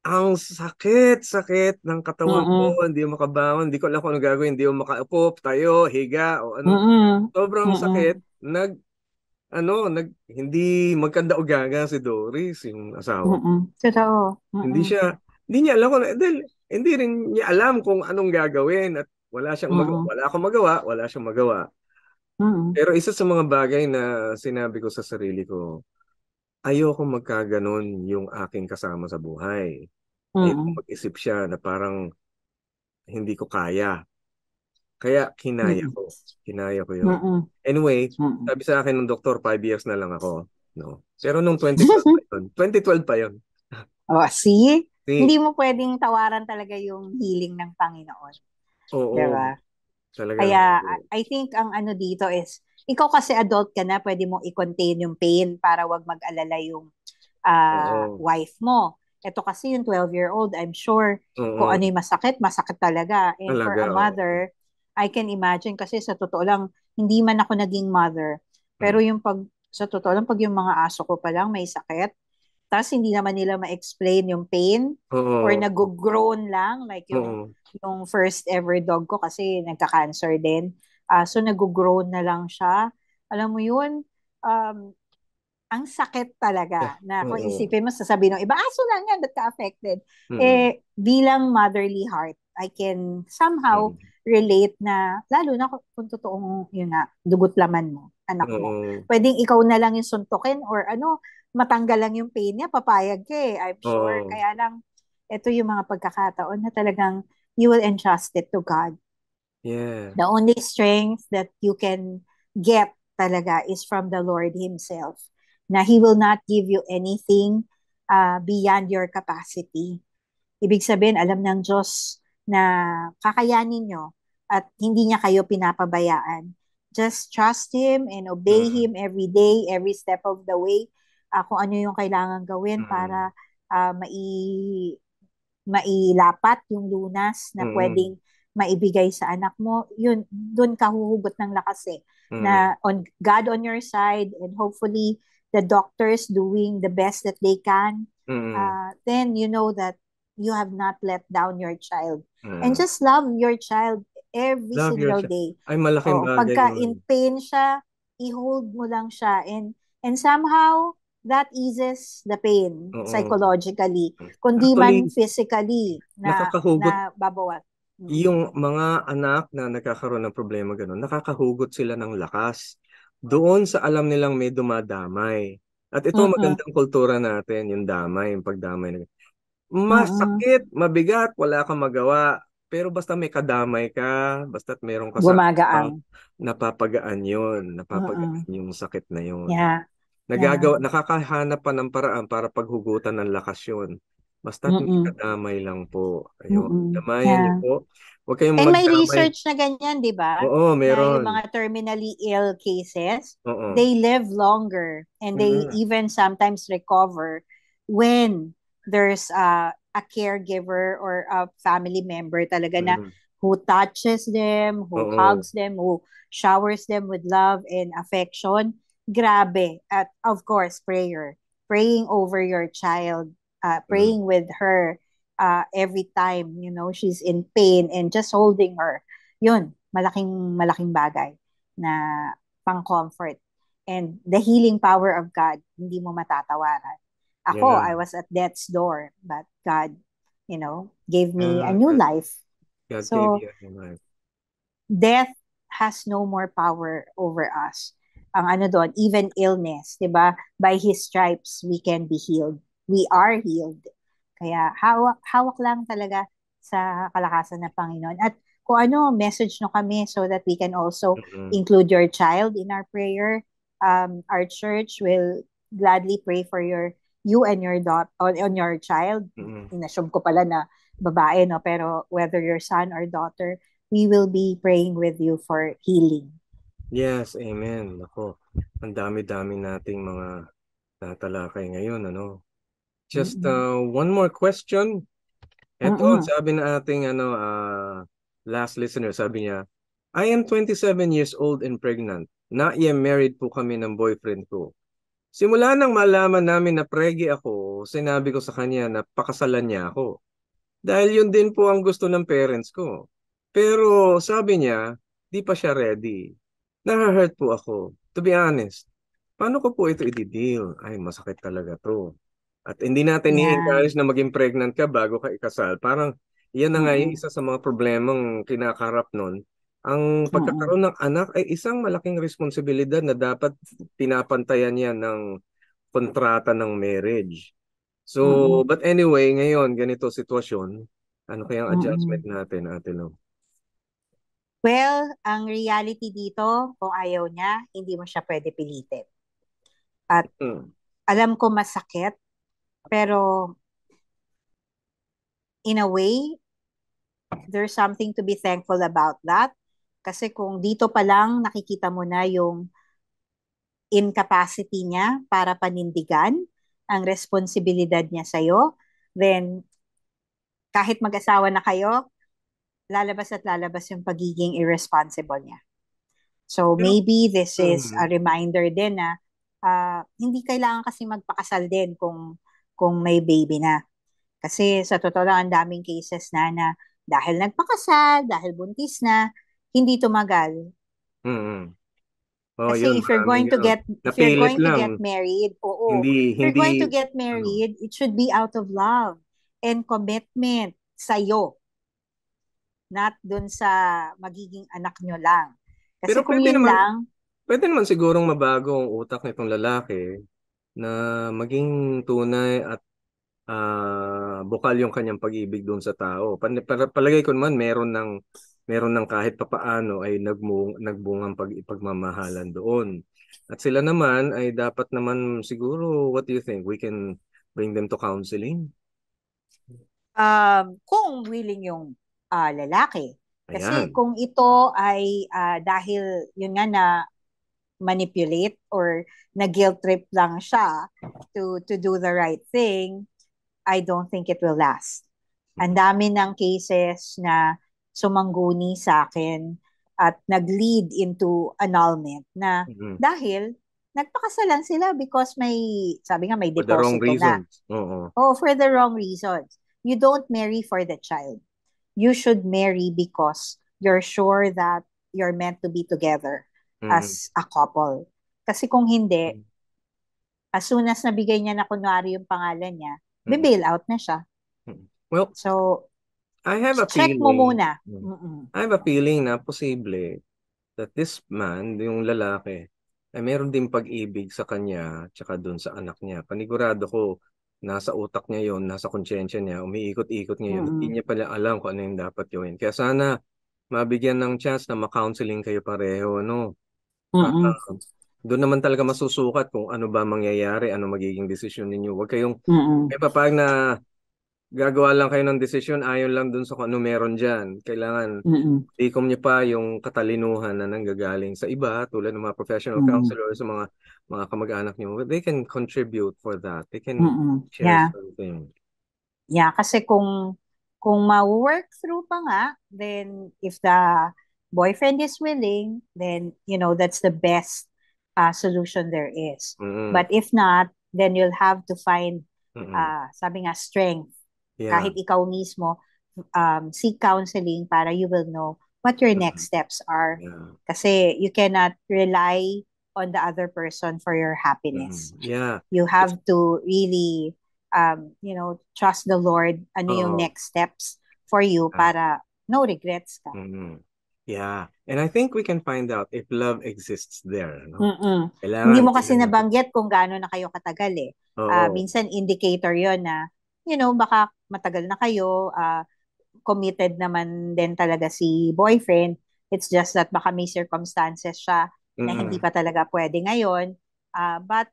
ang sakit ng katawan Mm-mm. ko, hindi mo makabangon, hindi ko alam kung ano gagawin, hindi mo makaupo, tayo, higa, o ano. Mm-mm. Sobrang sakit, Mm-mm. hindi magkanda-ugaga si Doris, yung asawa. Mm-mm. Totoo. Hindi Mm-mm. siya, hindi niya alam kung, dahil, hindi rin niya alam kung anong gagawin at Mm-mm. wala akong magawa, wala siyang magawa. Mm-mm. Pero isa sa mga bagay na sinabi ko sa sarili ko, ayoko magkaganon yung aking kasama sa buhay. Ayoko Mm-mm. mag-isip siya na parang hindi ko kaya. Kaya kinaya Mm-mm. ko. Kinaya ko yun. Mm-mm. Anyway, Mm-mm. sabi sa akin ng doktor, 5 years na lang ako. no? Pero nung 2012 pa yun. 2012 pa yun. Oh, see? See? Hindi mo pwedeng tawaran talaga yung healing ng Panginoon. Oo, Diba? talagang, Kaya I think ang ano dito is, ikaw kasi adult ka na, pwede mong i-contain yung pain para wag mag-alala yung oo, wife mo. Ito kasi yung 12-year-old, I'm sure kung oo, ano yung masakit, masakit talaga. And for talaga, a oo. mother, I can imagine kasi sa totoo lang, hindi man ako naging mother. Pero Mm. yung sa totoo lang, pag yung mga aso ko pa lang may sakit, tapos hindi naman nila ma-explain yung pain or Oo, nag-groan lang like oo, yung first ever dog ko kasi nagka-cancer din. So nag-groan na lang siya. Alam mo yun, um, ang sakit yeah, talaga na kung oo, isipin mo sasabihin ng iba, aso lang yan, ba't ka-affected? mm, Bilang motherly heart, I can somehow mm, relate na, lalo na kung totoong, yun nga, dugot laman mo, anak mo. oo, Pwedeng ikaw na lang yung suntukin or matanggal lang yung pain niya, papayag ka I'm sure. oo, Kaya lang, ito yung mga pagkakataon na talagang you will entrust it to God. yeah, The only strength that you can get talaga is from the Lord Himself. Na He will not give you anything beyond your capacity. Ibig sabihin, alam ng Diyos na kakayanin nyo at hindi niya kayo pinapabayaan. Just trust Him and obey mm, Him every day, every step of the way. Kung ano yung kailangan gawin mm, para mailapat yung lunas na mm, pwedeng maibigay sa anak mo, yun, doon ka huhugot ng lakas mm, na God on your side and hopefully the doctors doing the best that they can, mm, then you know that you have not let down your child. And mm. just love your child every Love single yourself. day. Ay, malaking Oh, bagay pagka in yun. pain siya, i-hold mo lang siya and somehow that eases the pain Oo. psychologically kundi man Actually, physically nakakahugot na babawas. yung mga anak na nagkakaroon ng problema ganun, nakakahugot sila ng lakas doon sa alam nilang may dumadamay. At ito Mm-mm. magandang kultura natin, yung damay, yung pagdamay. Mm-mm. Masakit, mabigat, wala kang magawa. Pero basta may kadamay ka, basta't meron ka sa Gumagaang. napapagaan yun, Mm-mm. napapagaan yung sakit na yun. Yeah. Yeah. Nakakahanap pa ng paraan para paghugutan ng lakas yun. Basta't may Mm-mm. kadamay lang po. Ayun, Mm-mm. damayan niyo Yeah. po. Huwag kayong And may magdamay. research na ganyan, di ba? Oo, Na yung meron. mga terminally ill cases, Oo. they live longer and they Mm-mm. even sometimes recover when there's a caregiver or a family member talaga na Mm-mm. who touches them, who Oo. hugs them, who showers them with love and affection. Grabe. At of course, prayer. Praying over your child, Mm. praying with her every time, she's in pain and just holding her. Yun, malaking malaking bagay na pang-comfort. And the healing power of God, hindi mo matatawaran. Ako, I Yan. was at death's door, but God, gave me a Ah, new life. God gave So, you a new life. death has no more power over us. Ang ano doon, even illness, 'di ba? By his stripes we can be healed. We are healed. Kaya hawak lang talaga sa kalakasan ng Panginoon. At kung ano, message nyo kami so that we can also Mm-mm. include your child in our prayer. Our church will gladly pray for you and your daughter on your child. Mm-mm. Inassume ko pala na babae, no? Pero whether your son or daughter, we will be praying with you for healing. Yes, amen. Ako, ang dami-dami nating mga natalakay ngayon, ano. Just Mm-mm. one more question. Ito, Mm-mm. sabi na ating last listener, sabi niya, I am 27 years old and pregnant. Not yet married po kami ng boyfriend ko. Simula nang malaman namin na pregi ako, sinabi ko sa kanya na pakasalan niya ako. Dahil yun din po ang gusto ng parents ko. Pero sabi niya, di pa siya ready. Naha-hurt po ako. To be honest, paano ko po ito i-deal? Ay, masakit talaga to. At hindi natin Yeah. i-encourage na maging pregnant ka bago ka ikasal. Parang yan na nga yung Mm-mm. isa sa mga problemang kinakaharap nun. Ang Mm-mm. pagkakaroon ng anak ay isang malaking responsibilidad na dapat pinapantayan yan ng kontrata ng marriage. So, Mm-mm. but anyway, ngayon, ganito sitwasyon, ano kayang adjustment Mm-mm. natin, Ate Lo? Well, ang reality dito, kung ayaw niya, hindi mo siya pwede pilitin. At Mm. alam ko masakit, pero in a way, there's something to be thankful about that. Kasi kung dito pa lang nakikita mo na yung incapacity niya para panindigan ang responsibilidad niya sa'yo, then kahit mag-asawa na kayo, lalabas at lalabas yung pagiging irresponsible niya. So Pero, maybe this is a mm, reminder din na hindi kailangan kasi magpakasal din kung may baby na. Kasi sa totoo lang, ang daming cases na dahil nagpakasal, dahil buntis na, hindi tumagal. mm. Oh, Kasi yun, maraming ganun. if you're Napilit going to get lang. married, oo, Hindi, if you're going to hindi, get ano. married, it should be out of love and commitment sa'yo, not dun sa magiging anak nyo lang. Kasi Pero kung yun lang, pwede naman sigurong mabago ang utak nitong lalaki na maging tunay at bukal yung kanyang pag-ibig doon sa tao. Palagay ko naman meron ng kahit papaano ay nagbungang pagmamahalan doon. At sila naman ay dapat naman siguro, what do you think? We can bring them to counseling? kung willing yung lalaki. Kasi Ayan. kung ito ay dahil yun nga na manipulate or na guilt trip lang siya to do the right thing, I don't think it will last. Ang dami ng cases na sumangguni sa akin at nag-lead into annulment na Mhm. dahil nagpakasalan sila because sabi nga may For the wrong deposito na. reasons. Oo. Oh, for the wrong reasons. You don't marry for the child. You should marry because you're sure that you're meant to be together Mhm. as a couple. Kasi kung hindi, as soon as nabigay niya na kunwari yung pangalan niya, Mhm. bail out na siya. Mhm. Well, So, I have a check mo feeling. muna. I have a feeling na posible that this man, yung lalaki, ay meron din pag-ibig sa kanya tsaka doon sa anak niya. Panigurado ko, nasa utak niya yon, nasa konsyensya niya, umiikot-ikot niya yun. Hindi niya pala alam kung ano yung dapat gawin. Kaya sana mabigyan ng chance na ma-counseling kayo pareho, no? Para Mm-mm. doon naman talaga masusukat kung ano ba mangyayari, ano magiging desisyon ninyo. Huwag kayong, Mm-mm. may papayag na gagawa lang kayo ng desisyon ayon lang dun sa kung ano meron dyan. Kailangan Mm-mm. ikom niyo pa yung katalinuhan na nanggagaling sa iba tulad ng mga professional Mm-mm. counselors, sa mga kamag-anak niyo. They can contribute for that. They can Mm-mm. share Yeah. something. Yeah, kasi kung ma-work through pa nga, then if the boyfriend is willing, then that's the best solution there is. Mm-mm. But if not, then you'll have to find Mm-mm. sabi nga strength. Yeah. Kahit ikaw mismo seek counseling para you will know what your next steps are. Yeah. Kasi you cannot rely on the other person for your happiness. Yeah. You have to really trust the Lord ano yung Oo. next steps for you para no regrets ka. Mm-mm. Yeah. And I think we can find out if love exists there. No? Mm-mm. Kailangan Hindi mo kasi tingnan natin. nabanggit kung gaano na kayo katagal eh. Oo. Minsan indicator yon na baka matagal na kayo, committed naman din talaga si boyfriend. It's just that baka may circumstances siya na hindi pa talaga pwede ngayon. But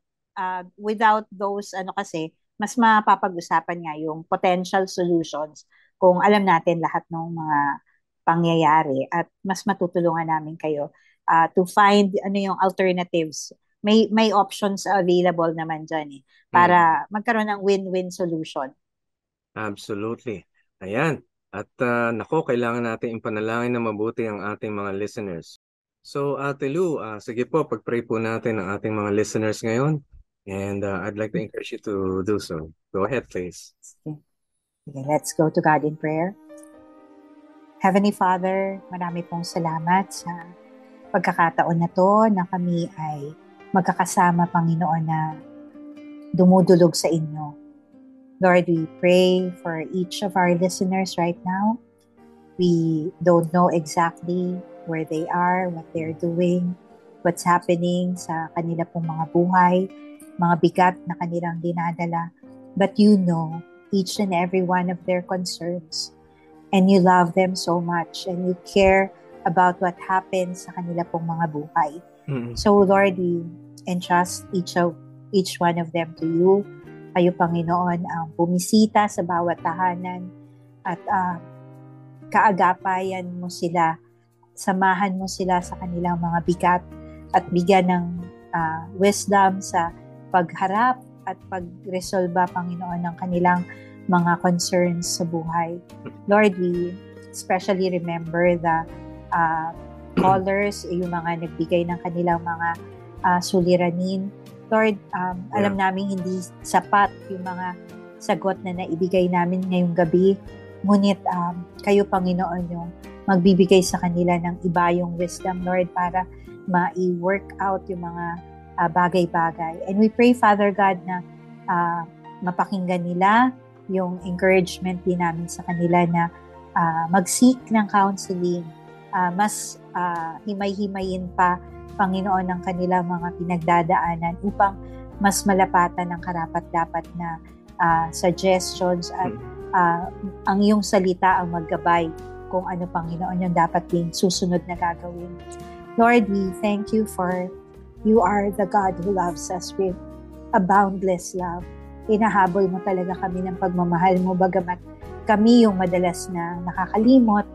without those, kasi, mas mapapag-usapan nga yung potential solutions kung alam natin lahat ng mga pangyayari at mas matutulungan namin kayo to find yung alternatives. May options available naman dyan para magkaroon ng win-win solution. Absolutely. Ayan. At nako, kailangan natin impanalangin na mabuti ang ating mga listeners. So, Ate Lou, sige po, pag-pray po natin ang ating mga listeners ngayon. And I'd like to encourage you to do so. Go ahead, please. Okay, let's go to God in prayer. Heavenly Father, marami pong salamat sa pagkakataon na to na kami ay magkakasama, Panginoon, na dumudulog sa inyo. Lord, we pray for each of our listeners right now. We don't know exactly where they are, what they're doing, what's happening sa kanila pong mga buhay, mga bigat na kanilang dinadala. But you know each and every one of their concerns. And you love them so much. And you care about what happens sa kanila pong mga buhay. So Lord, we entrust each of each one of them to you. Kayo, Panginoon, ang bumisita sa bawat tahanan at kaagapayan mo sila, samahan mo sila sa kanilang mga bigat at bigyan ng wisdom sa pagharap at pagresolba, Panginoon, ng kanilang mga concerns sa buhay. Lord, we especially remember the callers, yung mga nagbigay ng kanilang mga suliranin. Lord, alam namin hindi sapat yung mga sagot na naibigay namin ngayong gabi. Ngunit kayo, Panginoon, yung magbibigay sa kanila ng iba yung wisdom, Lord, para ma-work out yung mga bagay-bagay. And we pray, Father God, na mapakinggan nila yung encouragement din namin sa kanila na mag-seek ng counseling, mas himay-himayin pa, Panginoon, ng kanilang mga pinagdadaanan upang mas malapatan ng karapat-dapat na suggestions at ang iyong salita ang maggabay kung ano, Panginoon, yung dapat din susunod na gagawin. Lord, we thank you for you are the God who loves us with a boundless love. Hinahabol mo talaga kami ng pagmamahal mo, bagamat kami yung madalas na nakakalimot,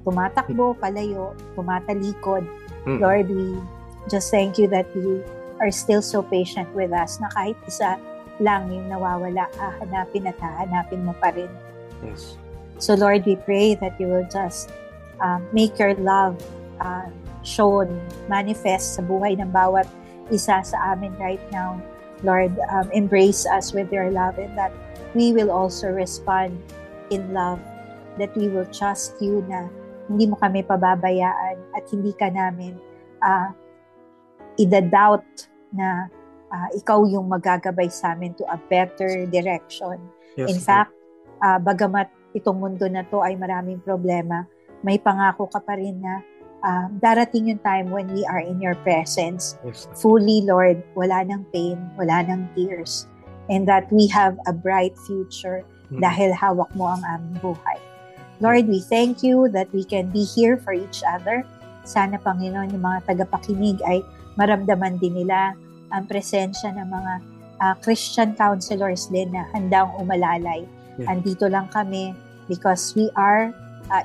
tumatakbo, palayo, tumatalikod. Lord, we just thank you that you are still so patient with us na kahit isa lang yung nawawala, hahanapin at hahanapin mo pa rin. Yes. So Lord, we pray that you will just make your love shown, manifest sa buhay ng bawat isa sa amin right now. Lord, embrace us with your love and that we will also respond in love, that we will trust you na hindi mo kami pababayaan at hindi ka namin idadoubt na ikaw yung magagabay sa amin to a better direction. Yes, In fact, bagamat itong mundo na to ay maraming problema, may pangako ka pa rin na darating yung time when we are in your presence. Yes. Fully, Lord, wala nang pain, wala nang tears, and that we have a bright future dahil hawak mo ang aming buhay. Lord, we thank you that we can be here for each other. Sana, Panginoon, yung mga tagapakinig ay maramdaman din nila ang presensya ng mga Christian counselors din na handang umalalay. Andito lang kami because we are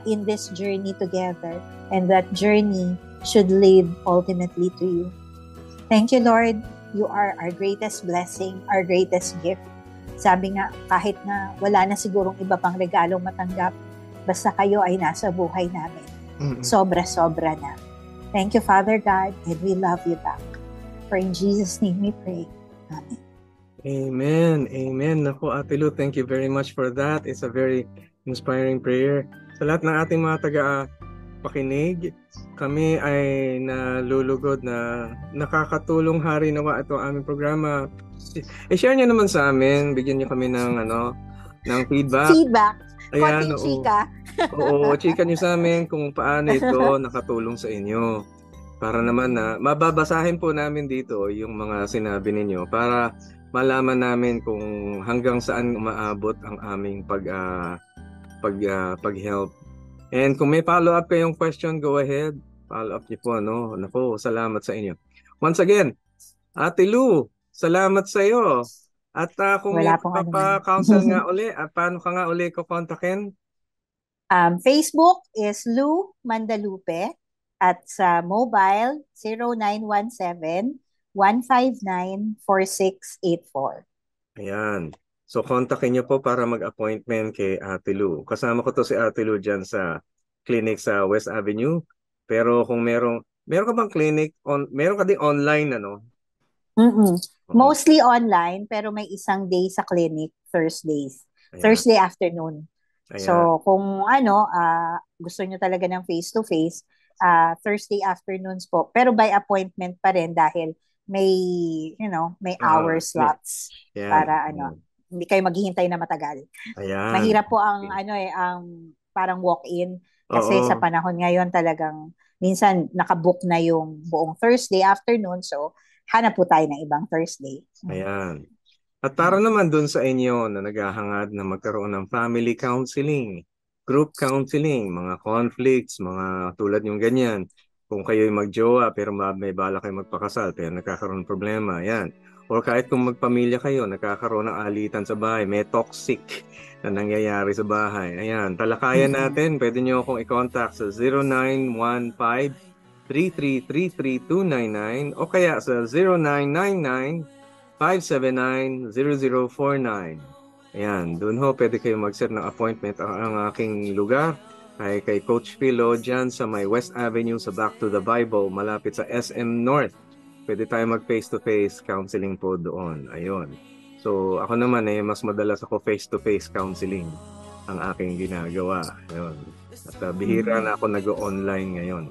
in this journey together, and that journey should lead ultimately to you. Thank you, Lord. You are our greatest blessing, our greatest gift. Sabi nga, kahit na wala na sigurong iba pang regalong matanggap, basta kayo ay nasa buhay namin. Sobra-sobra na. Thank you, Father God, and we love you back. For in Jesus' name we pray. Amen. Amen. Amen. Naku, Ate Lu, thank you very much for that. It's a very inspiring prayer. Sa lahat ng ating mga taga-pakinig, kami ay nalulugod na nakakatulong hari nawa ito ang aming programa. I-share niyo naman sa amin, bigyan niyo kami ng ng feedback. Konting chika. Oo, chika niyo sa amin kung paano ito nakatulong sa inyo. Para naman na mababasahin po namin dito yung mga sinabi ninyo para malaman namin kung hanggang saan umaabot ang aming pag-help. And kung may follow-up kayong question, go ahead. Follow-up niyo po, no? Naku, salamat sa inyo. Once again, Ate Lu, salamat sa iyo. At kung may pa-counsel nga uli, at paano ka nga uli ko kontakin? Facebook is Lu Mandalupe at sa mobile 0917-159-4684. Ayan. So, kontakin niyo po para mag-appointment kay Ate Lu. Kasama ko to si Ate Lu dyan sa clinic sa West Avenue. Pero kung meron ka bang clinic, meron ka din online, ano? Mostly online, pero may isang day sa clinic, Thursdays. Ayan. Thursday afternoon. Ayan. So, kung gusto nyo talaga ng face-to-face, Thursday afternoons po. Pero by appointment pa rin dahil may hour slots. Ayan. Para hindi kayo maghihintay na matagal. Ayan. Mahirap po ang parang walk-in kasi sa panahon ngayon talagang minsan nakabook na yung buong Thursday afternoon, so hanap po tayo ng ibang Thursday. Ayan. At para naman dun sa inyo na naghahangad na magkaroon ng family counseling, group counseling, mga conflicts, mga tulad yung ganyan, kung kayo'y magjowa pero may bala kayo magpakasal pero nagkakaroon ng problema, yan. Or kahit kung magpamilya kayo, nagkakaroon ng alitan sa bahay, may toxic na nangyayari sa bahay. Ayan, talakayan natin. Pwede nyo akong i-contact sa 0915-3333299 o kaya sa 0999-579-0049. Ayan, doon ho pwede kayo mag-set ng appointment. Ang aking lugar ay kay Coach Philo dyan sa may West Avenue sa Back to the Bible, malapit sa SM North. Pwede tayo mag face-to-face counseling po doon. Ayun. So, ako naman mas madalas ako face-to-face counseling ang aking ginagawa. Ayun. At bihira na ako nag-online ngayon.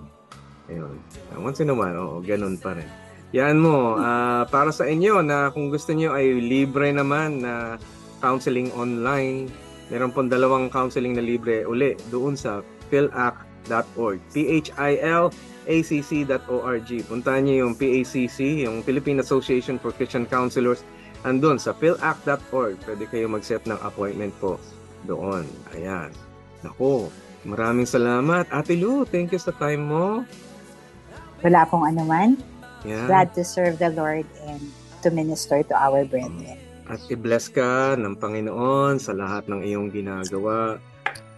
Ayun. Once in a while, ganun pa rin. Yan mo, para sa inyo na kung gusto niyo ay libre naman na counseling online, meron pong 2 counseling na libre uli doon sa philac.org. PHILACC.org. Puntahan niyo yung PACC, yung Philippine Association for Christian Counselors. Andun sa philac.org. Pwede kayo mag-set ng appointment po doon. Ayan. Naku, maraming salamat. Ate Lu, thank you sa time mo. Wala pong anuman. Yeah. Glad to serve the Lord and to minister to our brethren. At i-bless ka ng Panginoon sa lahat ng iyong ginagawa,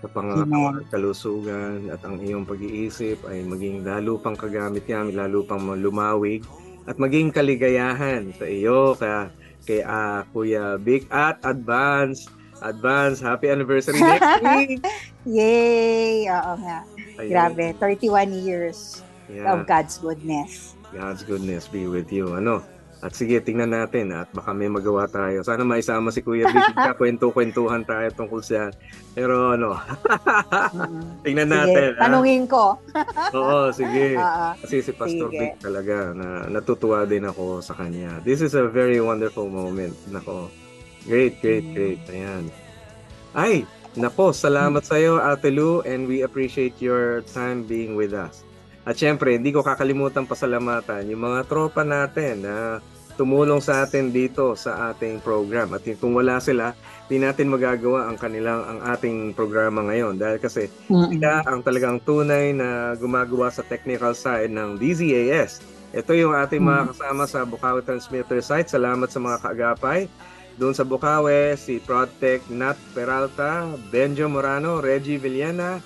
sa pangangalaga, kalusugan, at ang iyong pag-iisip ay maging lalo pang kagamit-gamit, lalo pang lumawig, at maging kaligayahan sa iyo, kay Kuya Vic, at advance, happy anniversary next week! Yay! Oo nga. Ayun. Grabe, 31 years of God's goodness. God's goodness be with you. At sige, tingnan natin at baka may magawa tayo. Sana maisama si Kuya Vic, kwento-kwentuhan tayo tungkol siya. Pero tingnan natin. Sige, tanungin ko. Oo, sige. Kasi si Pastor Vic talaga, natutuwa din ako sa kanya. This is a very wonderful moment. Nako, great. Ayan. Ay, nako, salamat sa iyo, Ate Lu, and we appreciate your time being with us. At syempre, hindi ko kakalimutan pasalamatan yung mga tropa natin na tumulong sa atin dito sa ating program. At kung wala sila, di natin magagawa ang ating programa ngayon. Dahil kasi sila ang talagang tunay na gumagawa sa technical side ng DZAS. Ito yung ating mga kasama sa Bukawi Transmitter site. Salamat sa mga kaagapay. Doon sa Bukawi, si Protect Nat Peralta, Benjo Morano, Reggie Villena.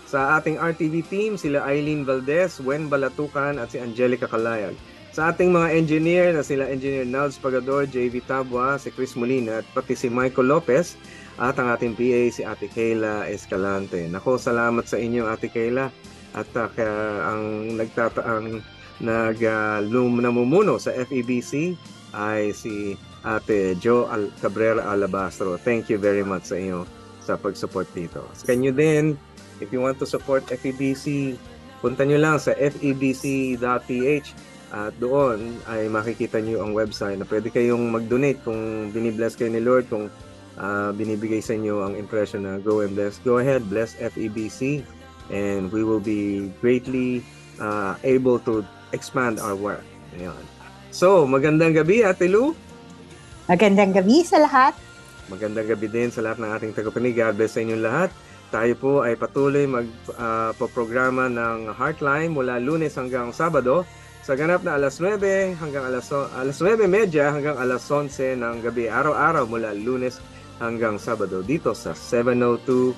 Sa ating RTV team, sila Eileen Valdez, Wen Balatukan, at si Angelica Kalayag. Sa ating mga engineer na sila Engineer Nels Pagador, JV Tabua, si Chris Molina, at pati si Michael Lopez, at ang ating PA si Ate Kayla Escalante. Nako, salamat sa inyo, Ate Kayla. At ang namumuno sa FEBC ay si Ate Jo Cabrera Alabastro. Thank you very much sa inyo sa pag-support dito. Can you then, if you want to support FEBC, punta nyo lang sa febc.ph at doon ay makikita nyo ang website na pwede kayong mag-donate kung binibless kayo ni Lord, kung binibigay sa inyo ang impression na go and bless. Go ahead, bless FEBC, and we will be greatly able to expand our work. Ayan. So, magandang gabi, Ate Lu. Magandang gabi sa lahat. Magandang gabi din sa lahat ng ating tagapanig. God bless sa inyong lahat. Tayo po ay patuloy magpo-programa ng Heartline mula Lunes hanggang Sabado sa ganap na alas 9 hanggang alas 9:30 hanggang alas 11 ng gabi, araw-araw mula Lunes hanggang Sabado dito sa 702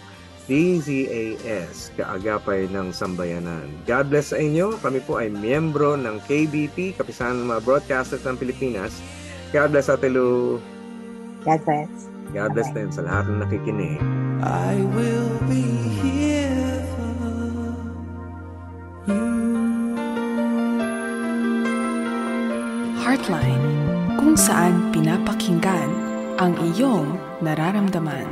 DZAS, Kaagapay ng Sambayanan. God bless sa inyo. Kami po ay miyembro ng KBP, Kapisanan ng mga Broadcasters ng Pilipinas. God bless, Ate Lu. God bless. God bless din sa lahat ng nakikinig. I will be here for you. Heartline, kung saan pinapakinggan ang iyong nararamdaman.